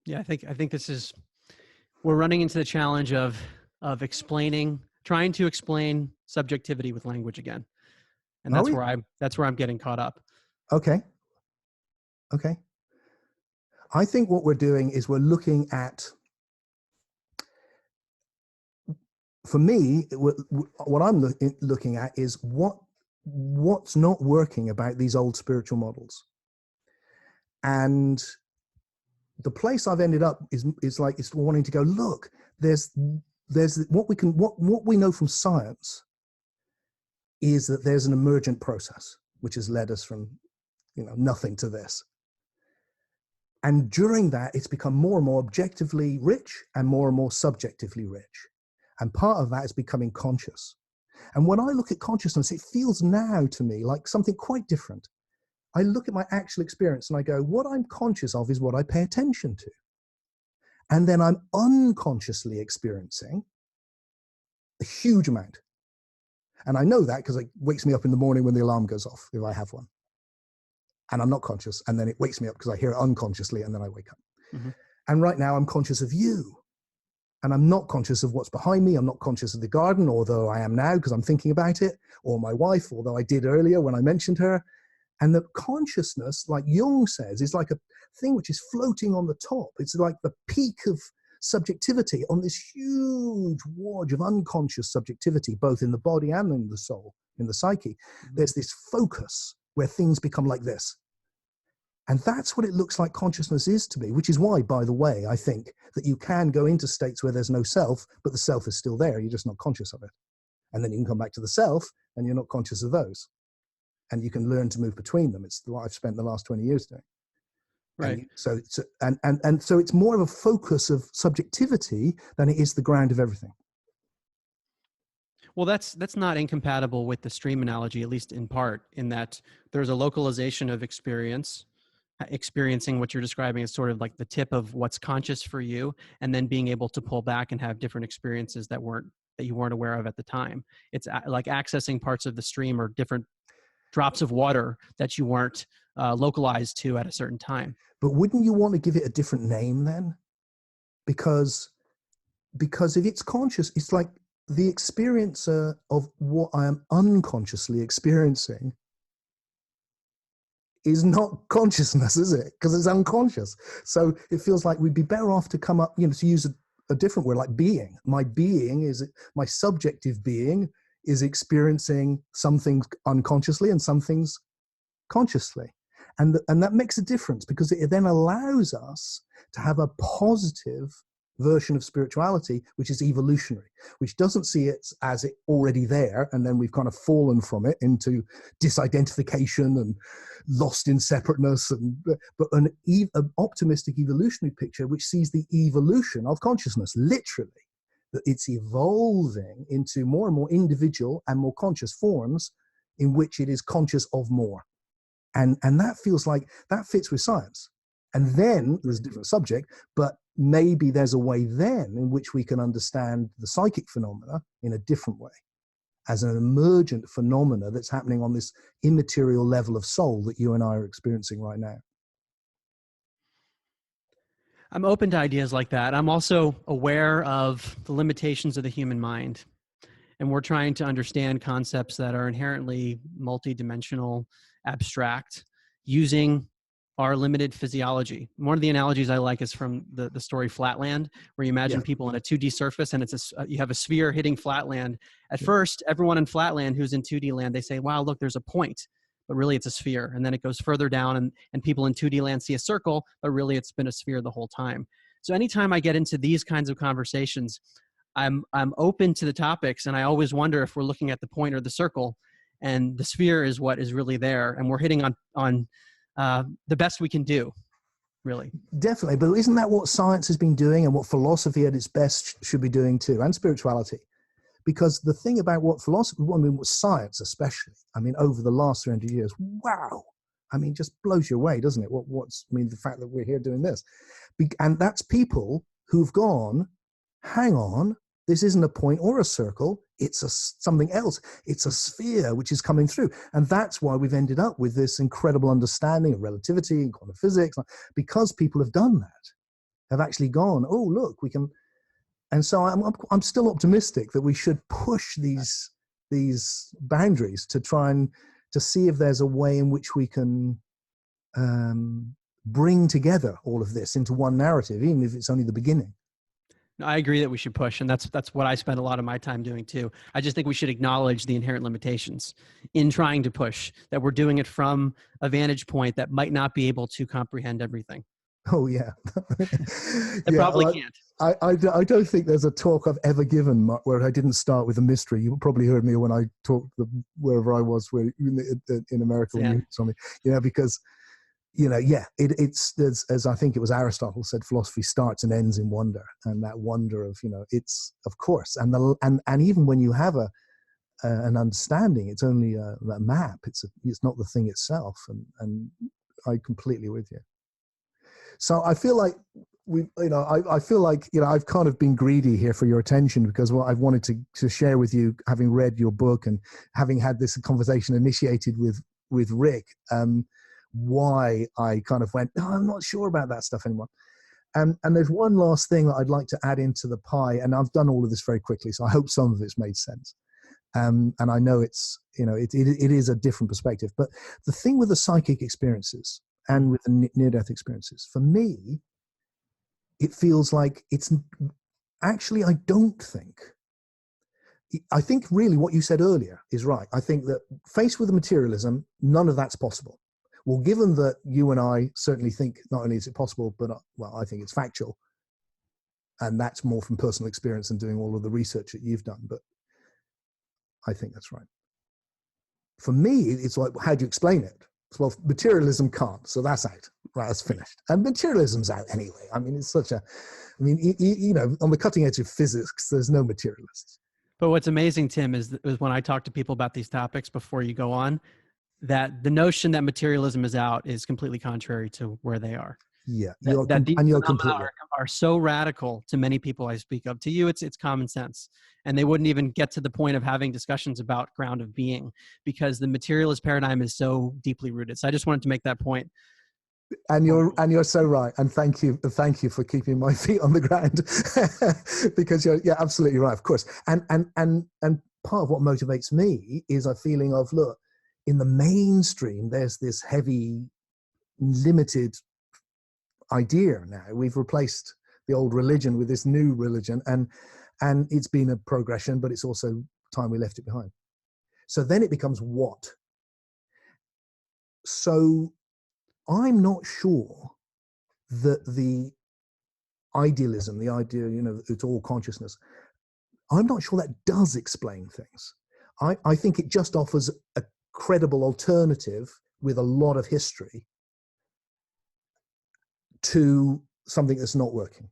Yeah, I think we're running into the challenge of trying to explain subjectivity with language again. And that's where I'm getting caught up. Okay. I think what we're doing is we're looking at, for me, what I'm looking at is what's not working about these old spiritual models. And the place I've ended up is wanting to go, look, there's what we know from science is that there's an emergent process which has led us from nothing to this. And during that, it's become more and more objectively rich and more subjectively rich. And part of that is becoming conscious. And when I look at consciousness, it feels now to me like something quite different. I look at my actual experience and I go, what I'm conscious of is what I pay attention to. And then I'm unconsciously experiencing a huge amount. And I know that because it wakes me up in the morning when the alarm goes off, if I have one. And I'm not conscious. And then it wakes me up because I hear it unconsciously and then I wake up. Mm-hmm. And right now I'm conscious of you. And I'm not conscious of what's behind me. I'm not conscious of the garden, although I am now because I'm thinking about it, or my wife, although I did earlier when I mentioned her. And the consciousness, like Jung says, is like a thing which is floating on the top. It's like the peak of subjectivity on this huge wodge of unconscious subjectivity, both in the body and in the soul, in the psyche. Mm-hmm. There's this focus where things become like this. And that's what it looks like consciousness is to me, which is why, by the way, I think that you can go into states where there's no self, but the self is still there. You're just not conscious of it. And then you can come back to the self and you're not conscious of those. And you can learn to move between them. It's what I've spent the last 20 years doing. Right. And so it's more of a focus of subjectivity than it is the ground of everything. Well, that's not incompatible with the stream analogy, at least in part, in that there's a localization of experiencing what you're describing as sort of like the tip of what's conscious for you, and then being able to pull back and have different experiences that you weren't aware of at the time. It's like accessing parts of the stream or different drops of water that you weren't localized to at a certain time. But wouldn't you want to give it a different name then? Because if it's conscious, it's like the experiencer of what I am unconsciously experiencing is not consciousness, is it? Because it's unconscious. So it feels like we'd be better off to come up, to use a different word, like being. My subjective being is experiencing some things unconsciously and some things consciously. And that makes a difference because it then allows us to have a positive version of spirituality, which is evolutionary, which doesn't see it as it already there, and then we've kind of fallen from it into disidentification and lost in separateness, but an optimistic evolutionary picture which sees the evolution of consciousness, literally, that it's evolving into more and more individual and more conscious forms in which it is conscious of more. And that feels like that fits with science. And then there's a different subject, but maybe there's a way then in which we can understand the psychic phenomena in a different way, as an emergent phenomena that's happening on this immaterial level of soul that you and I are experiencing right now. I'm open to ideas like that. I'm also aware of the limitations of the human mind. And we're trying to understand concepts that are inherently multidimensional, abstract, using our limited physiology. One of the analogies I like is from the story Flatland, where you imagine people in a 2D surface, and you have a sphere hitting Flatland. At first, everyone in Flatland who's in 2D land, they say, wow, look, there's a point, but really it's a sphere. And then it goes further down, and people in 2D land see a circle, but really it's been a sphere the whole time. So anytime I get into these kinds of conversations, I'm open to the topics, and I always wonder if we're looking at the point or the circle, and the sphere is what is really there, and we're hitting on the best we can do, really. Definitely, but isn't that what science has been doing, and what philosophy at its best should be doing too, and spirituality? Because the thing about what philosophy, I mean, what science especially, I mean, over the last 300 years, wow, I mean, just blows you away, doesn't it? The fact that we're here doing this, and that's people who've gone, hang on. This isn't a point or a circle. It's something else. It's a sphere which is coming through. And that's why we've ended up with this incredible understanding of relativity and quantum physics, because people have done that, have actually gone, oh, look, we can. And so I'm still optimistic that we should push these boundaries to try and to see if there's a way in which we can bring together all of this into one narrative, even if it's only the beginning. I agree that we should push, and that's what I spend a lot of my time doing too. I just think we should acknowledge the inherent limitations in trying to push, that we're doing it from a vantage point that might not be able to comprehend everything. Oh, yeah. It probably can't. I don't think there's a talk I've ever given where I didn't start with a mystery. You probably heard me when I talked wherever I was, in America, when you saw me, because it's as I think it was Aristotle said, philosophy starts and ends in wonder, and that wonder of it's, of course, and even when you have an understanding, it's only a map. It's not the thing itself, and I completely with you. So I feel like I've kind of been greedy here for your attention, because what I've wanted to share with you, having read your book and having had this conversation initiated with Rick, why I kind of went, no, I'm not sure about that stuff anymore. And there's one last thing that I'd like to add into the pie, and I've done all of this very quickly, so I hope some of it's made sense. And I know it's, it is a different perspective, but the thing with the psychic experiences and with the near-death experiences, for me, it feels like it's actually, I think really what you said earlier is right. I think that faced with the materialism, none of that's possible. Well, given that you and I certainly think not only is it possible, but I think it's factual, and that's more from personal experience and doing all of the research that you've done, but I think that's right. For me, it's like, how do you explain it? Well, materialism can't, so that's out. Right, that's finished. And materialism's out anyway. I mean, it's such a, on the cutting edge of physics, there's no materialists. But what's amazing, Tim, is when I talk to people about these topics before you go on, that the notion that materialism is out is completely contrary to where they are. Yeah, you're completely are so radical to many people I speak of. To you, it's common sense, and they wouldn't even get to the point of having discussions about ground of being, because the materialist paradigm is so deeply rooted. So I just wanted to make that point. And you're so right. And thank you for keeping my feet on the ground, because you're absolutely right, of course. And part of what motivates me is a feeling of, look, in the mainstream, there's this heavy, limited idea now. We've replaced the old religion with this new religion, and it's been a progression, but it's also time we left it behind. So then it becomes what? So I'm not sure that the idealism, the idea, it's all consciousness. I'm not sure that does explain things. I think it just offers a credible alternative with a lot of history to something that's not working.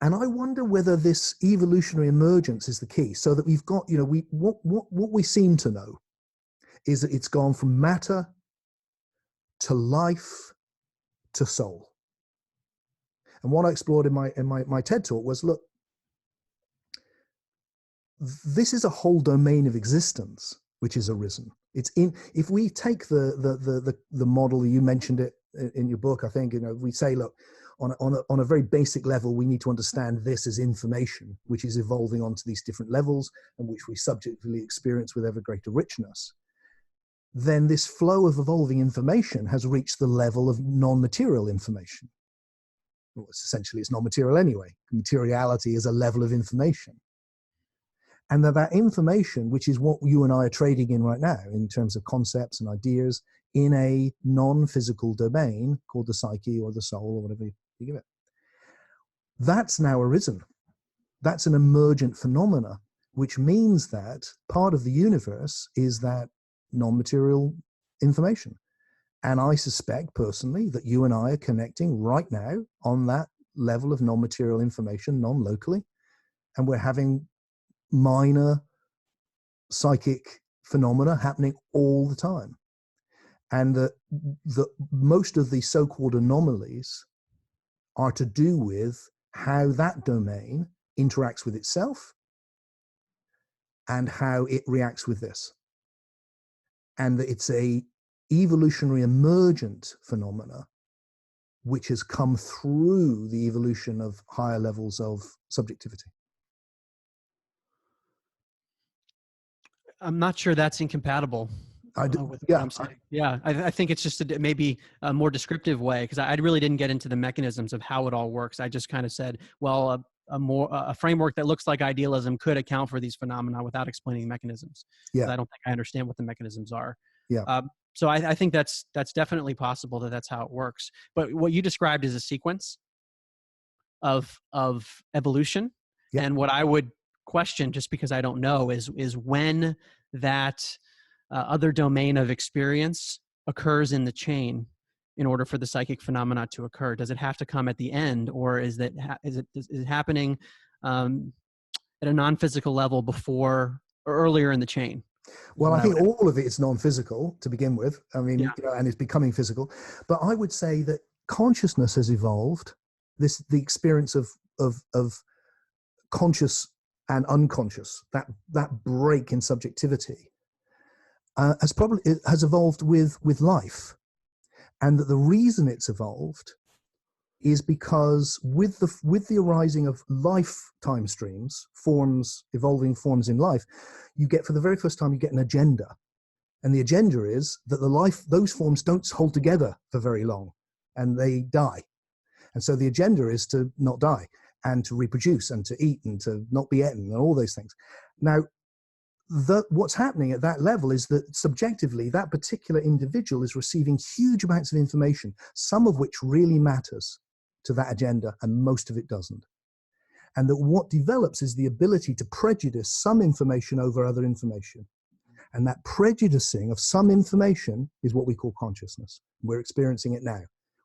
And I wonder whether this evolutionary emergence is the key, so that we've got, what we seem to know is that it's gone from matter to life to soul. And what I explored in my TED talk was, look, this is a whole domain of existence which has arisen. If we take the model, you mentioned it in your book, I think, we say, look, on a very basic level, we need to understand this as information, which is evolving onto these different levels and which we subjectively experience with ever greater richness. Then this flow of evolving information has reached the level of non-material information. Well, essentially, it's non-material anyway. Materiality is a level of information. And that information, which is what you and I are trading in right now in terms of concepts and ideas in a non-physical domain called the psyche or the soul or whatever you give it, that's now arisen. That's an emergent phenomena, which means that part of the universe is that non-material information. And I suspect personally that you and I are connecting right now on that level of non-material information, non-locally, and we're having minor psychic phenomena happening all the time. And that most of the so-called anomalies are to do with how that domain interacts with itself and how it reacts with this. And that it's a evolutionary emergent phenomena which has come through the evolution of higher levels of subjectivity. I'm not sure that's incompatible with what I'm saying. I think it's just maybe a more descriptive way, because I really didn't get into the mechanisms of how it all works. I just kind of said, well, a framework that looks like idealism could account for these phenomena without explaining mechanisms. Yeah. I don't think I understand what the mechanisms are. Yeah. So I think that's definitely possible that's how it works. But what you described is a sequence of evolution. Yeah. And what I would question, just because I don't know, is when that other domain of experience occurs in the chain in order for the psychic phenomena to occur. Does it have to come at the end, or is it happening at a non-physical level before or earlier in the chain? Well, I think all of it is non-physical to begin with. I mean, yeah. And it's becoming physical. But I would say that consciousness has evolved. The experience of conscious and unconscious, that break in subjectivity, has evolved with life. And that the reason it's evolved is because with the arising of lifetime streams, evolving forms in life, you get, for the very first time, you get an agenda. And the agenda is that those forms don't hold together for very long and they die. And so the agenda is to not die and to reproduce and to eat and to not be eaten and all those things. Now, what's happening at that level is that subjectively, that particular individual is receiving huge amounts of information, some of which really matters to that agenda and most of it doesn't. And that what develops is the ability to prejudice some information over other information. And that prejudicing of some information is what we call consciousness. We're experiencing it now.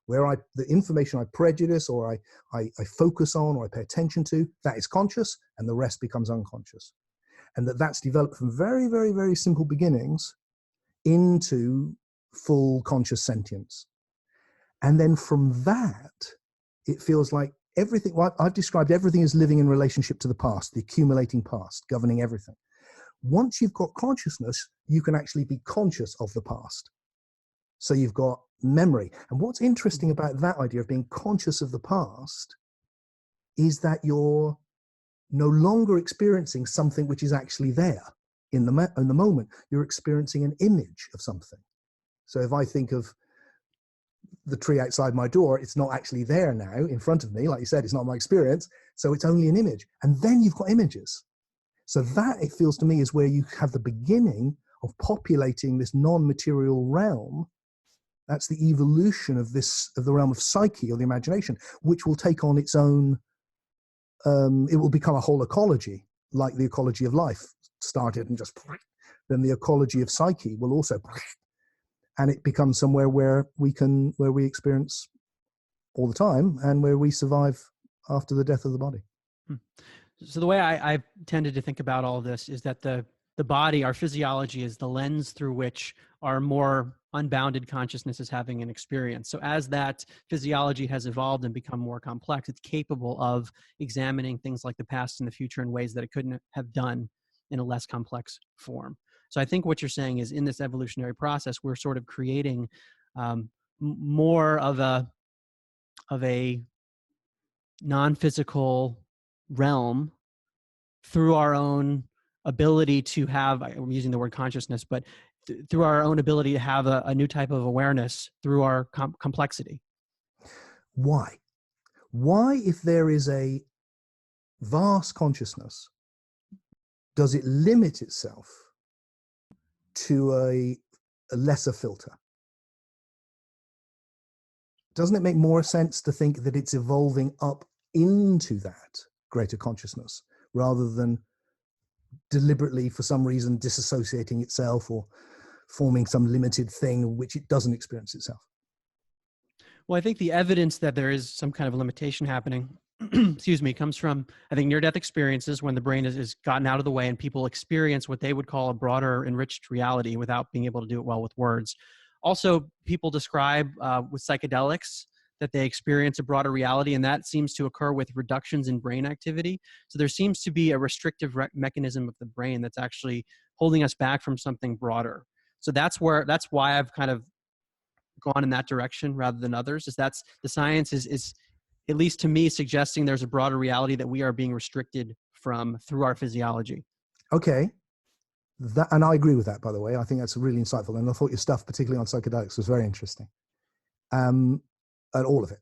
Where the information I prejudice or I focus on or I pay attention to, that is conscious, and the rest becomes unconscious. And that's developed from very, very, very simple beginnings into full conscious sentience. And then from that, it feels like everything, well, I've described everything as living in relationship to the past, the accumulating past, governing everything. Once you've got consciousness, you can actually be conscious of the past. So you've got memory. And what's interesting about that idea of being conscious of the past is that you're no longer experiencing something which is actually there in the moment. You're experiencing an image of something. So if I think of the tree outside my door, it's not actually there now in front of me. Like you said, it's not my experience. So it's only an image. And then you've got images. So that, it feels to me, is where you have the beginning of populating this non-material realm That's the evolution of the realm of psyche or the imagination, which will take on its own. It will become a whole ecology, like the ecology of life started and just. Then the ecology of psyche will also, and it becomes somewhere where we experience all the time and where we survive after the death of the body. So the way I tended to think about all of this is that the body, our physiology, is the lens through which our more unbounded consciousness is having an experience. So as that physiology has evolved and become more complex, it's capable of examining things like the past and the future in ways that it couldn't have done in a less complex form. So I think what you're saying is in this evolutionary process, we're sort of creating more of a non-physical realm through our own ability to have, I'm using the word consciousness, but through our own ability to have a new type of awareness through our complexity. Why? Why, if there is a vast consciousness, does it limit itself to a lesser filter? Doesn't it make more sense to think that it's evolving up into that greater consciousness rather than deliberately, for some reason, disassociating itself or forming some limited thing which it doesn't experience itself? Well, I think the evidence that there is some kind of limitation happening, excuse me, comes from, I think, near-death experiences when the brain is gotten out of the way and people experience what they would call a broader, enriched reality without being able to do it well with words. Also, people describe with psychedelics that they experience a broader reality, and that seems to occur with reductions in brain activity. So there seems to be a restrictive mechanism of the brain that's actually holding us back from something broader. So that's why I've kind of gone in that direction rather than others, is that's the science is at least to me suggesting there's a broader reality that we are being restricted from through our physiology. Okay. And I agree with that, by the way. I think that's really insightful. And I thought your stuff, particularly on psychedelics, was very interesting. And all of it,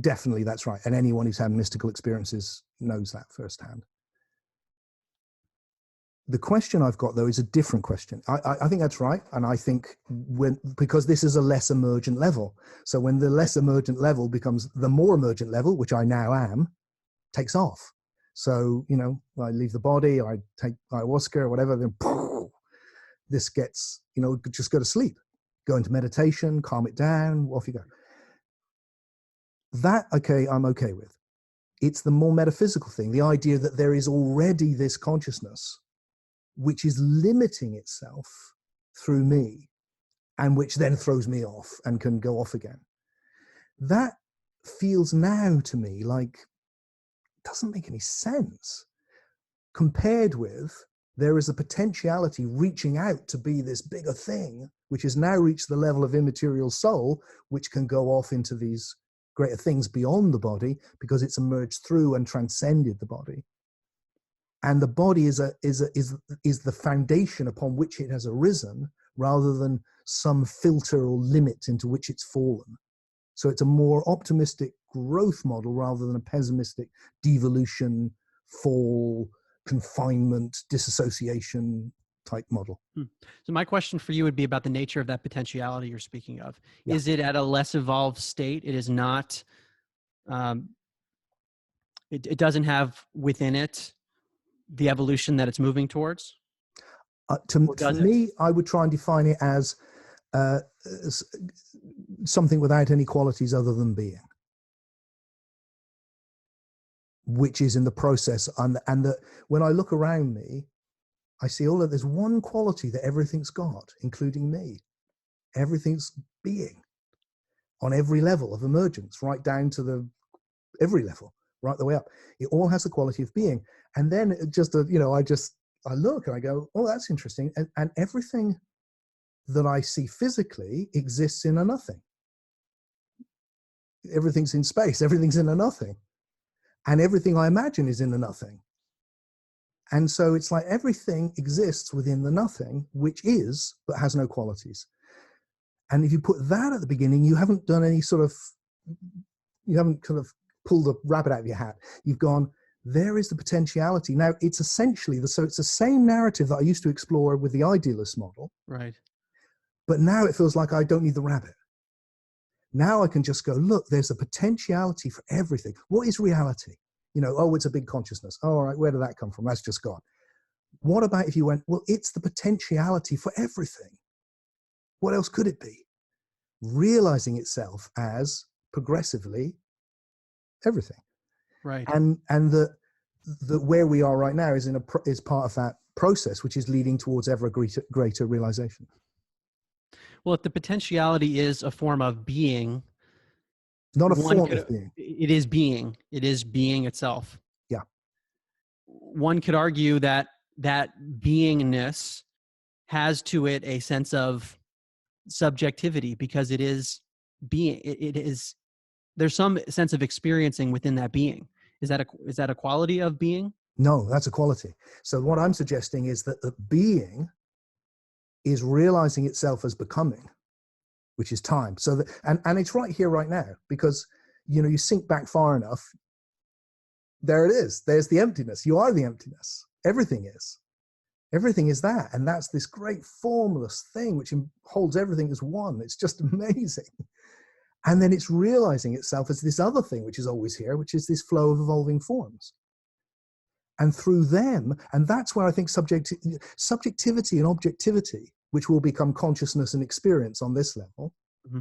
definitely that's right. And anyone who's had mystical experiences knows that firsthand. The question I've got, though, is a different question. I think that's right. And I think because this is a less emergent level. So when the less emergent level becomes the more emergent level, which I now am, takes off. So, I leave the body, I take ayahuasca or whatever, then this gets, just go to sleep, go into meditation, calm it down, off you go. That, okay, I'm okay with. It's the more metaphysical thing, the idea that there is already this consciousness which is limiting itself through me and which then throws me off and can go off again. That feels now to me like doesn't make any sense compared with there is a potentiality reaching out to be this bigger thing, which has now reached the level of immaterial soul, which can go off into these greater things beyond the body because it's emerged through and transcended the body. And the body is the foundation upon which it has arisen rather than some filter or limit into which it's fallen. So it's a more optimistic growth model rather than a pessimistic devolution, fall, confinement, disassociation type model. So my question for you would be about the nature of that potentiality you're speaking of. Yeah. Is it at a less evolved state? It is not, it doesn't have within it the evolution that it's moving towards? To me, I would try and define it as something without any qualities other than being, which is in the process. And when I look around me, I see there's one quality that everything's got, including me. Everything's being on every level of emergence, right down to every level, right the way up. It all has the quality of being. And then I look and I go, oh, that's interesting. And everything that I see physically exists in a nothing. Everything's in space, everything's in a nothing. And everything I imagine is in a nothing. And so it's like everything exists within the nothing, which is, but has no qualities. And if you put that at the beginning, you haven't done any you haven't kind of pulled the rabbit out of your hat. You've gone, there is the potentiality. Now, it's essentially, so it's the same narrative that I used to explore with the idealist model. Right. But now it feels like I don't need the rabbit. Now I can just go, look, there's a potentiality for everything. What is reality? You know, oh, it's a big consciousness. Oh, all right, where did that come from? That's just gone. What about if you went, well, it's the potentiality for everything. What else could it be? Realizing itself as progressively everything. Right. And the where we are right now is is part of that process, which is leading towards ever greater realization. Well, if the potentiality is a form of being, Not a one form could, of being. it is being. It is being itself. Yeah. One could argue that that beingness has to it a sense of subjectivity because it is being. It is. There's some sense of experiencing within that being. Is that a quality of being? No, that's a quality. So what I'm suggesting is that the being is realizing itself as becoming, which is time. So that, and it's right here, right now, because, you know, you sink back far enough, there it is. There's the emptiness. You are the emptiness. Everything is. Everything is that. And that's this great formless thing which holds everything as one. It's just amazing. And then it's realizing itself as this other thing, which is always here, which is this flow of evolving forms. And through them, and that's where I think subjectivity and objectivity, which will become consciousness and experience on this level, Mm-hmm.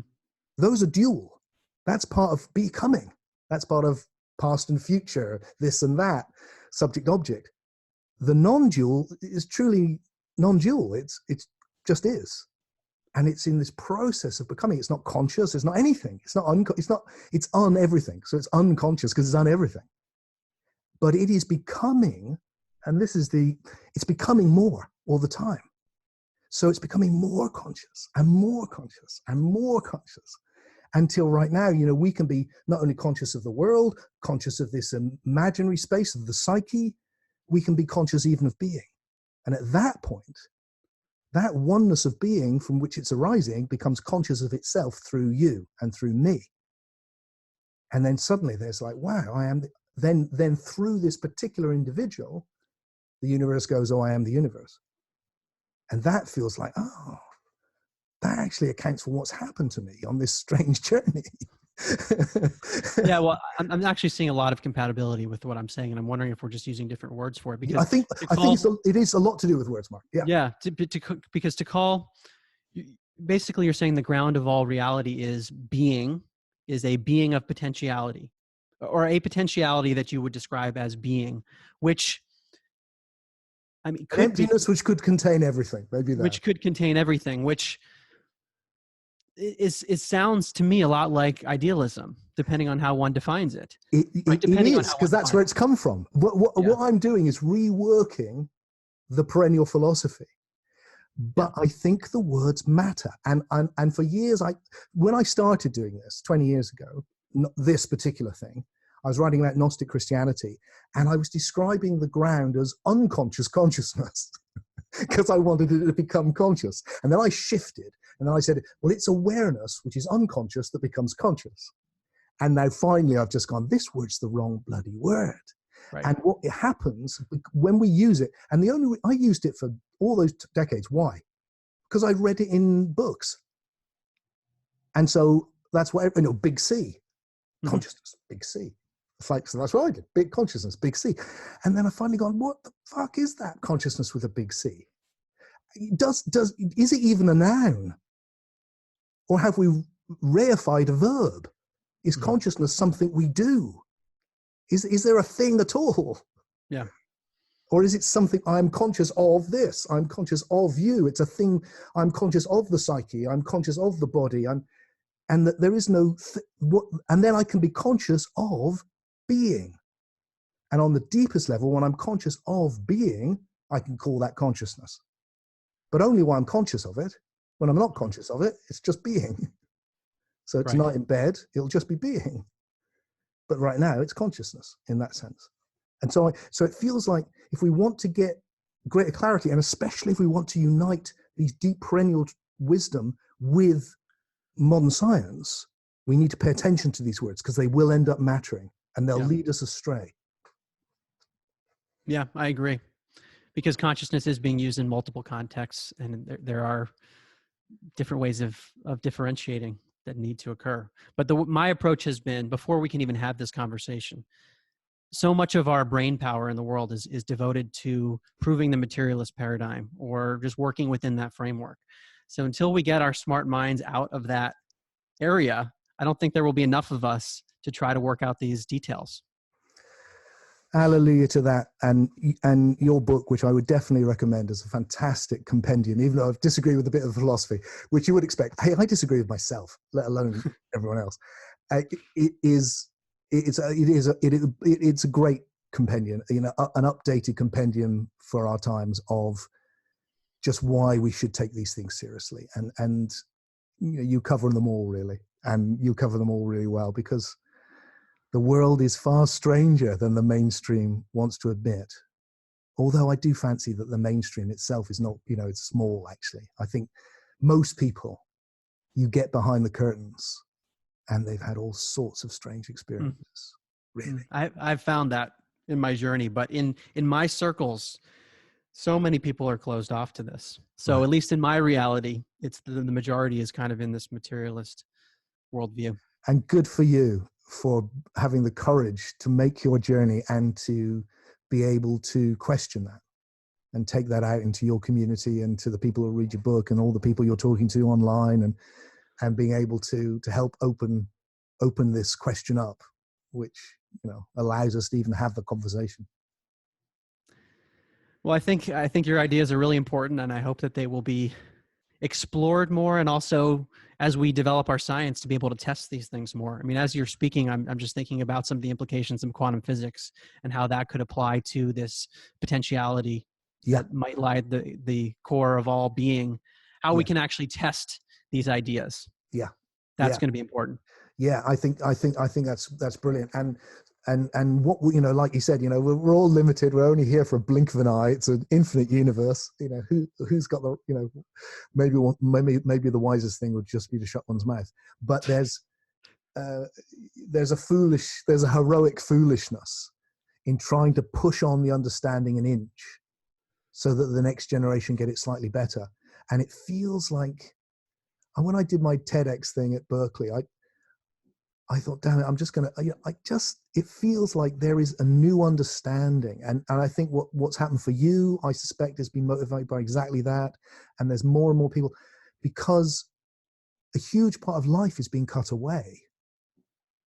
those are dual. That's part of becoming. That's part of past and future, this and that, subject object. The non-dual is truly non-dual. It's just is. And it's in this process of becoming. It's not conscious. It's not anything. It's on everything. So it's unconscious because it's on everything. But it is becoming, and it's becoming more all the time. So it's becoming more conscious and more conscious and more conscious until right now, you know, we can be not only conscious of the world, conscious of this imaginary space of the psyche, we can be conscious even of being. And at that point, that oneness of being from which it's arising becomes conscious of itself through you and through me. And then suddenly there's like, wow, I am. Then through this particular individual, the universe goes, oh, I am the universe. And that feels like, oh, that actually accounts for what's happened to me on this strange journey. Yeah, well, I'm actually seeing a lot of compatibility with what I'm saying, and I'm wondering if we're just using different words for it. Because I think it is a lot to do with words, Mark. Yeah. Yeah, because to call, basically you're saying the ground of all reality is being, is a being of potentiality, or a potentiality that you would describe as being, which, I mean, could emptiness which could contain everything, maybe that. Which could contain everything, which it sounds to me a lot like idealism, depending on how one defines it. It is, because that's where it's come from. What I'm doing is reworking the perennial philosophy. But I think the words matter. And for years, when I started doing this 20 years ago, this particular thing, I was writing about Gnostic Christianity, and I was describing the ground as unconscious consciousness because I wanted it to become conscious. And then I shifted, and then I said, well, it's awareness, which is unconscious, that becomes conscious. And now finally, I've just gone, this word's the wrong bloody word. Right. And what happens when we use it, and I used it for all those decades. Why? Because I read it in books. And so that's why, big C, consciousness, big C. It's like, so that's what I did, big consciousness, big C. And then I finally gone, what the fuck is that consciousness with a big C? Is it even a noun? Or have we reified a verb? Is consciousness something we do? Is there a thing at all? Yeah. Or is it something, I'm conscious of this, I'm conscious of you, it's a thing, I'm conscious of the psyche, I'm conscious of the body, and that there is no, and then I can be conscious of being. And on the deepest level, when I'm conscious of being, I can call that consciousness. But only when I'm conscious of it. When I'm not conscious of it, it's just being. So tonight in bed, it'll just be being. But right now, it's consciousness in that sense. And so it feels like if we want to get greater clarity, and especially if we want to unite these deep perennial wisdom with modern science, we need to pay attention to these words because they will end up mattering and they'll lead us astray. Yeah, I agree. Because consciousness is being used in multiple contexts, and there are different ways of differentiating that need to occur. But my approach has been, before we can even have this conversation, so much of our brain power in the world is devoted to proving the materialist paradigm or just working within that framework. So until we get our smart minds out of that area, I don't think there will be enough of us to try to work out these details. Hallelujah to that. And your book, which I would definitely recommend as a fantastic compendium, even though I disagree with a bit of philosophy, which you would expect. Hey, I disagree with myself, let alone everyone else. It's a great compendium, you know, an updated compendium for our times of just why we should take these things seriously. And you know, you cover them all really, and you cover them all really well, because the world is far stranger than the mainstream wants to admit. Although I do fancy that the mainstream itself is not, you know, it's small actually. I think most people, you get behind the curtains and they've had all sorts of strange experiences. Really. I've found that in my journey, but in my circles, so many people are closed off to this. So at least in my reality, it's the majority is kind of in this materialist worldview. And good for you for having the courage to make your journey and to be able to question that and take that out into your community and to the people who read your book and all the people you're talking to online, and being able to help open this question up, which, you know, allows us to even have the conversation. Well, I think your ideas are really important, and I hope that they will be explored more, and also as we develop our science to be able to test these things more. I mean, as you're speaking, I'm just thinking about some of the implications of quantum physics and how that could apply to this potentiality that might lie at the core of all being, how we can actually test these ideas. That's going to be important. I think that's brilliant. And what we, you know, like you said, you know, we're all limited. We're only here for a blink of an eye. It's an infinite universe. You know, who's got the, you know, maybe the wisest thing would just be to shut one's mouth. But there's a heroic foolishness in trying to push on the understanding an inch so that the next generation get it slightly better. And it feels like, and when I did my TEDx thing at Berkeley, I thought, damn it, I'm just going to, it feels like there is a new understanding. And I think what's happened for you, I suspect, has been motivated by exactly that. And there's more and more people, because a huge part of life is being cut away.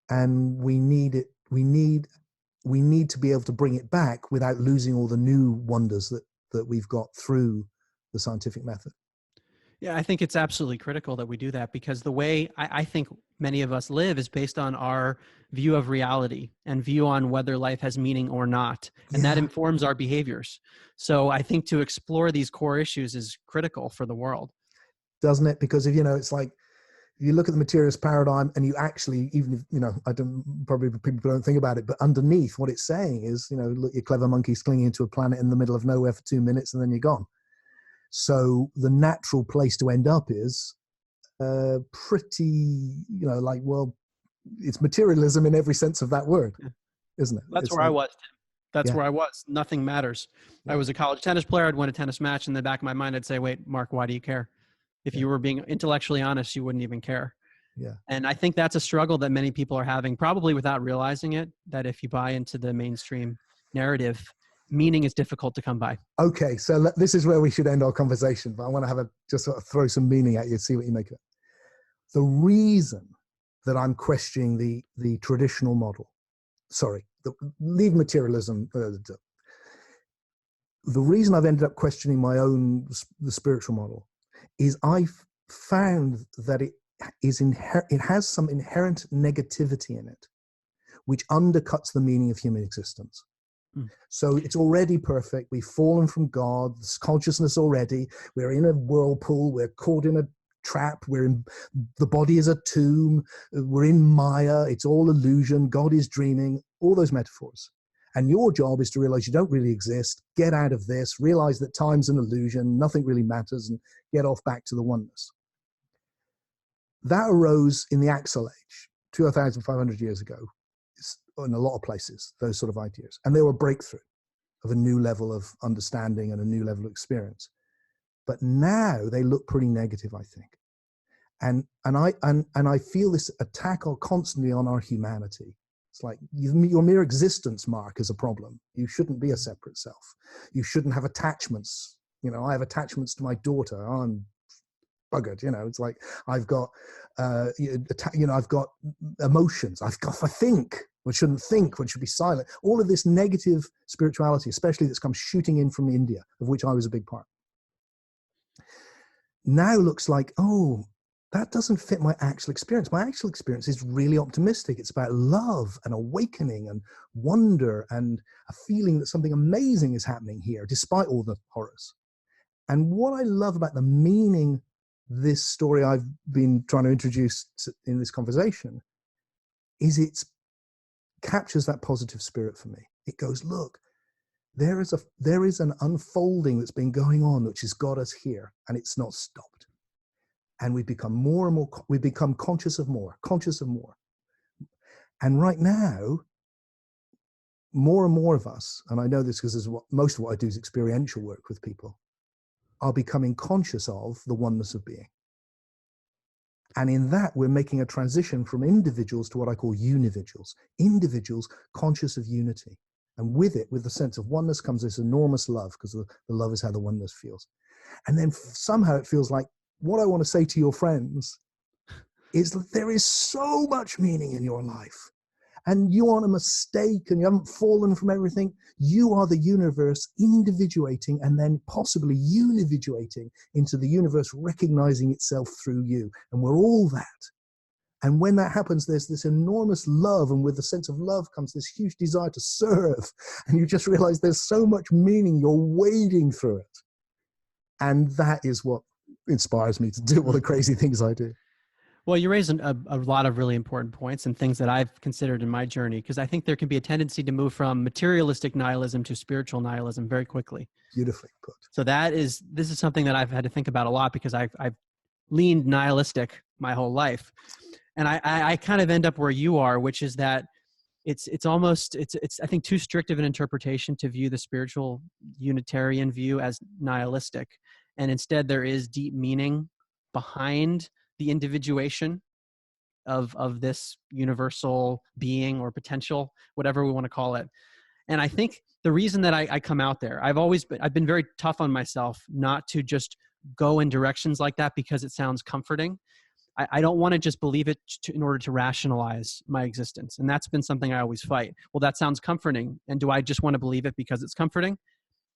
And we need to be able to bring it back without losing all the new wonders that we've got through the scientific method. Yeah, I think it's absolutely critical that we do that, because the way I think many of us live is based on our view of reality and view on whether life has meaning or not. And that informs our behaviors. So I think to explore these core issues is critical for the world. Doesn't it? Because if, you know, it's like, if you look at the materialist paradigm and you actually, even if, you know, probably people don't think about it, but underneath what it's saying is, you know, look, your clever monkey's clinging to a planet in the middle of nowhere for 2 minutes and then you're gone. So the natural place to end up is pretty, you know, like, well, it's materialism in every sense of that word, isn't it? That's where I was, Tim. That's where I was. Nothing matters. I was a college tennis player. I'd win a tennis match. In the back of my mind, I'd say, wait, Mark, why do you care? If you were being intellectually honest, you wouldn't even care. Yeah. And I think that's a struggle that many people are having, probably without realizing it, that if you buy into the mainstream narrative, meaning is difficult to come by. Okay, so this is where we should end our conversation, but I want to just sort of throw some meaning at you, see what you make of it. The reason that I'm questioning the traditional model, leave materialism, the reason I've ended up questioning the spiritual model is I've found that it has some inherent negativity in it, which undercuts the meaning of human existence. So it's already perfect. We've fallen from God's consciousness already. We're in a whirlpool. We're caught in a trap. The body is a tomb. We're in Maya. It's all illusion. God is dreaming. All those metaphors. And your job is to realize you don't really exist. Get out of this. Realize that time's an illusion. Nothing really matters, and get off back to the oneness. That arose in the Axel Age, 2,500 years ago. In a lot of places, those sort of ideas. And they were a breakthrough of a new level of understanding and a new level of experience. But now they look pretty negative, I think. And I feel this attack constantly on our humanity. It's like your mere existence, Mark, is a problem. You shouldn't be a separate self. You shouldn't have attachments. You know, I have attachments to my daughter. I'm buggered. You know, it's like I've got, I've got emotions. I think. One shouldn't think. One should be silent. All of this negative spirituality, especially that's come shooting in from India, of which I was a big part, now looks like, oh, that doesn't fit my actual experience. My actual experience is really optimistic. It's about love and awakening and wonder and a feeling that something amazing is happening here, despite all the horrors. And what I love about the meaning this story I've been trying to introduce in this conversation is it captures that positive spirit for me. It goes, look, there is an unfolding that's been going on, which has got us here, and it's not stopped. And we become more and more, we become conscious of more. And right now, more and more of us, and I know this because most of what I do is experiential work with people, are becoming conscious of the oneness of being. And in that, we're making a transition from individuals to what I call unividuals. Individuals conscious of unity. And with it, with the sense of oneness, comes this enormous love, because the love is how the oneness feels. And then somehow it feels like, what I want to say to your friends is that there is so much meaning in your life. And you aren't a mistake, and you haven't fallen from everything. You are the universe individuating and then possibly unividuating into the universe recognizing itself through you. And we're all that. And when that happens, there's this enormous love, and with the sense of love comes this huge desire to serve. And you just realize there's so much meaning, you're wading through it. And that is what inspires me to do all the crazy things I do. Well, you raised a lot of really important points and things that I've considered in my journey, because I think there can be a tendency to move from materialistic nihilism to spiritual nihilism very quickly. Beautifully put. So this is something that I've had to think about a lot, because I've leaned nihilistic my whole life. And I kind of end up where you are, which is that it's I think too strict of an interpretation to view the spiritual Unitarian view as nihilistic. And instead there is deep meaning behind the individuation of this universal being or potential, whatever we want to call it. And I think the reason that I come out there, I've been very tough on myself not to just go in directions like that because it sounds comforting. I don't want to just believe it in order to rationalize my existence. And that's been something I always fight. Well, that sounds comforting. And do I just want to believe it because it's comforting?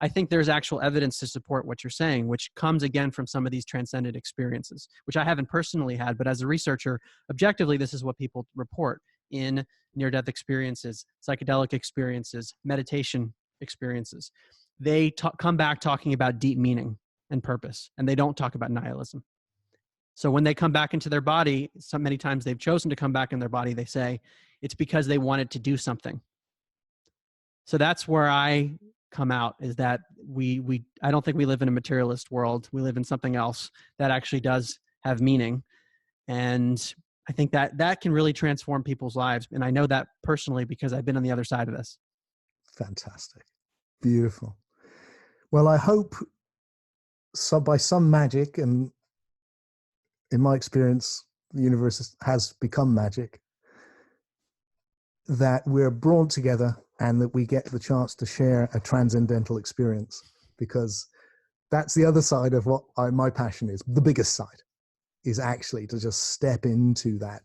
I think there's actual evidence to support what you're saying, which comes again from some of these transcendent experiences, which I haven't personally had, but as a researcher, objectively, this is what people report in near-death experiences, psychedelic experiences, meditation experiences. They come back talking about deep meaning and purpose, and they don't talk about nihilism. So when they come back into their body, so many times they've chosen to come back in their body, they say it's because they wanted to do something. So that's where I come out, is that I don't think we live in a materialist world. We live in something else that actually does have meaning. And I think that can really transform people's lives. And I know that personally because I've been on the other side of this. Fantastic. Beautiful. Well, I hope by some magic, and in my experience, the universe has become magic, that we're brought together and that we get the chance to share a transcendental experience, because that's the other side of what my passion is. The biggest side is actually to just step into that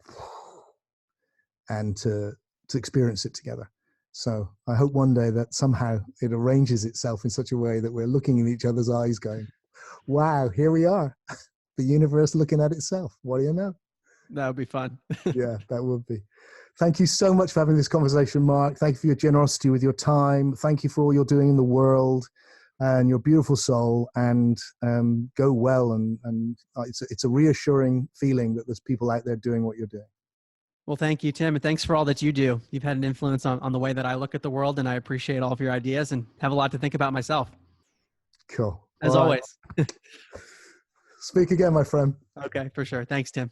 and to experience it together. So I hope one day that somehow it arranges itself in such a way that we're looking in each other's eyes going, wow, here we are. The universe looking at itself. What do you know? That would be fun. Yeah, that would be. Thank you so much for having this conversation, Mark. Thank you for your generosity with your time. Thank you for all you're doing in the world and your beautiful soul, and go well. And it's a reassuring feeling that there's people out there doing what you're doing. Well, thank you, Tim. And thanks for all that you do. You've had an influence on the way that I look at the world, and I appreciate all of your ideas and have a lot to think about myself. Cool. As always. Speak again, my friend. Okay, for sure. Thanks, Tim.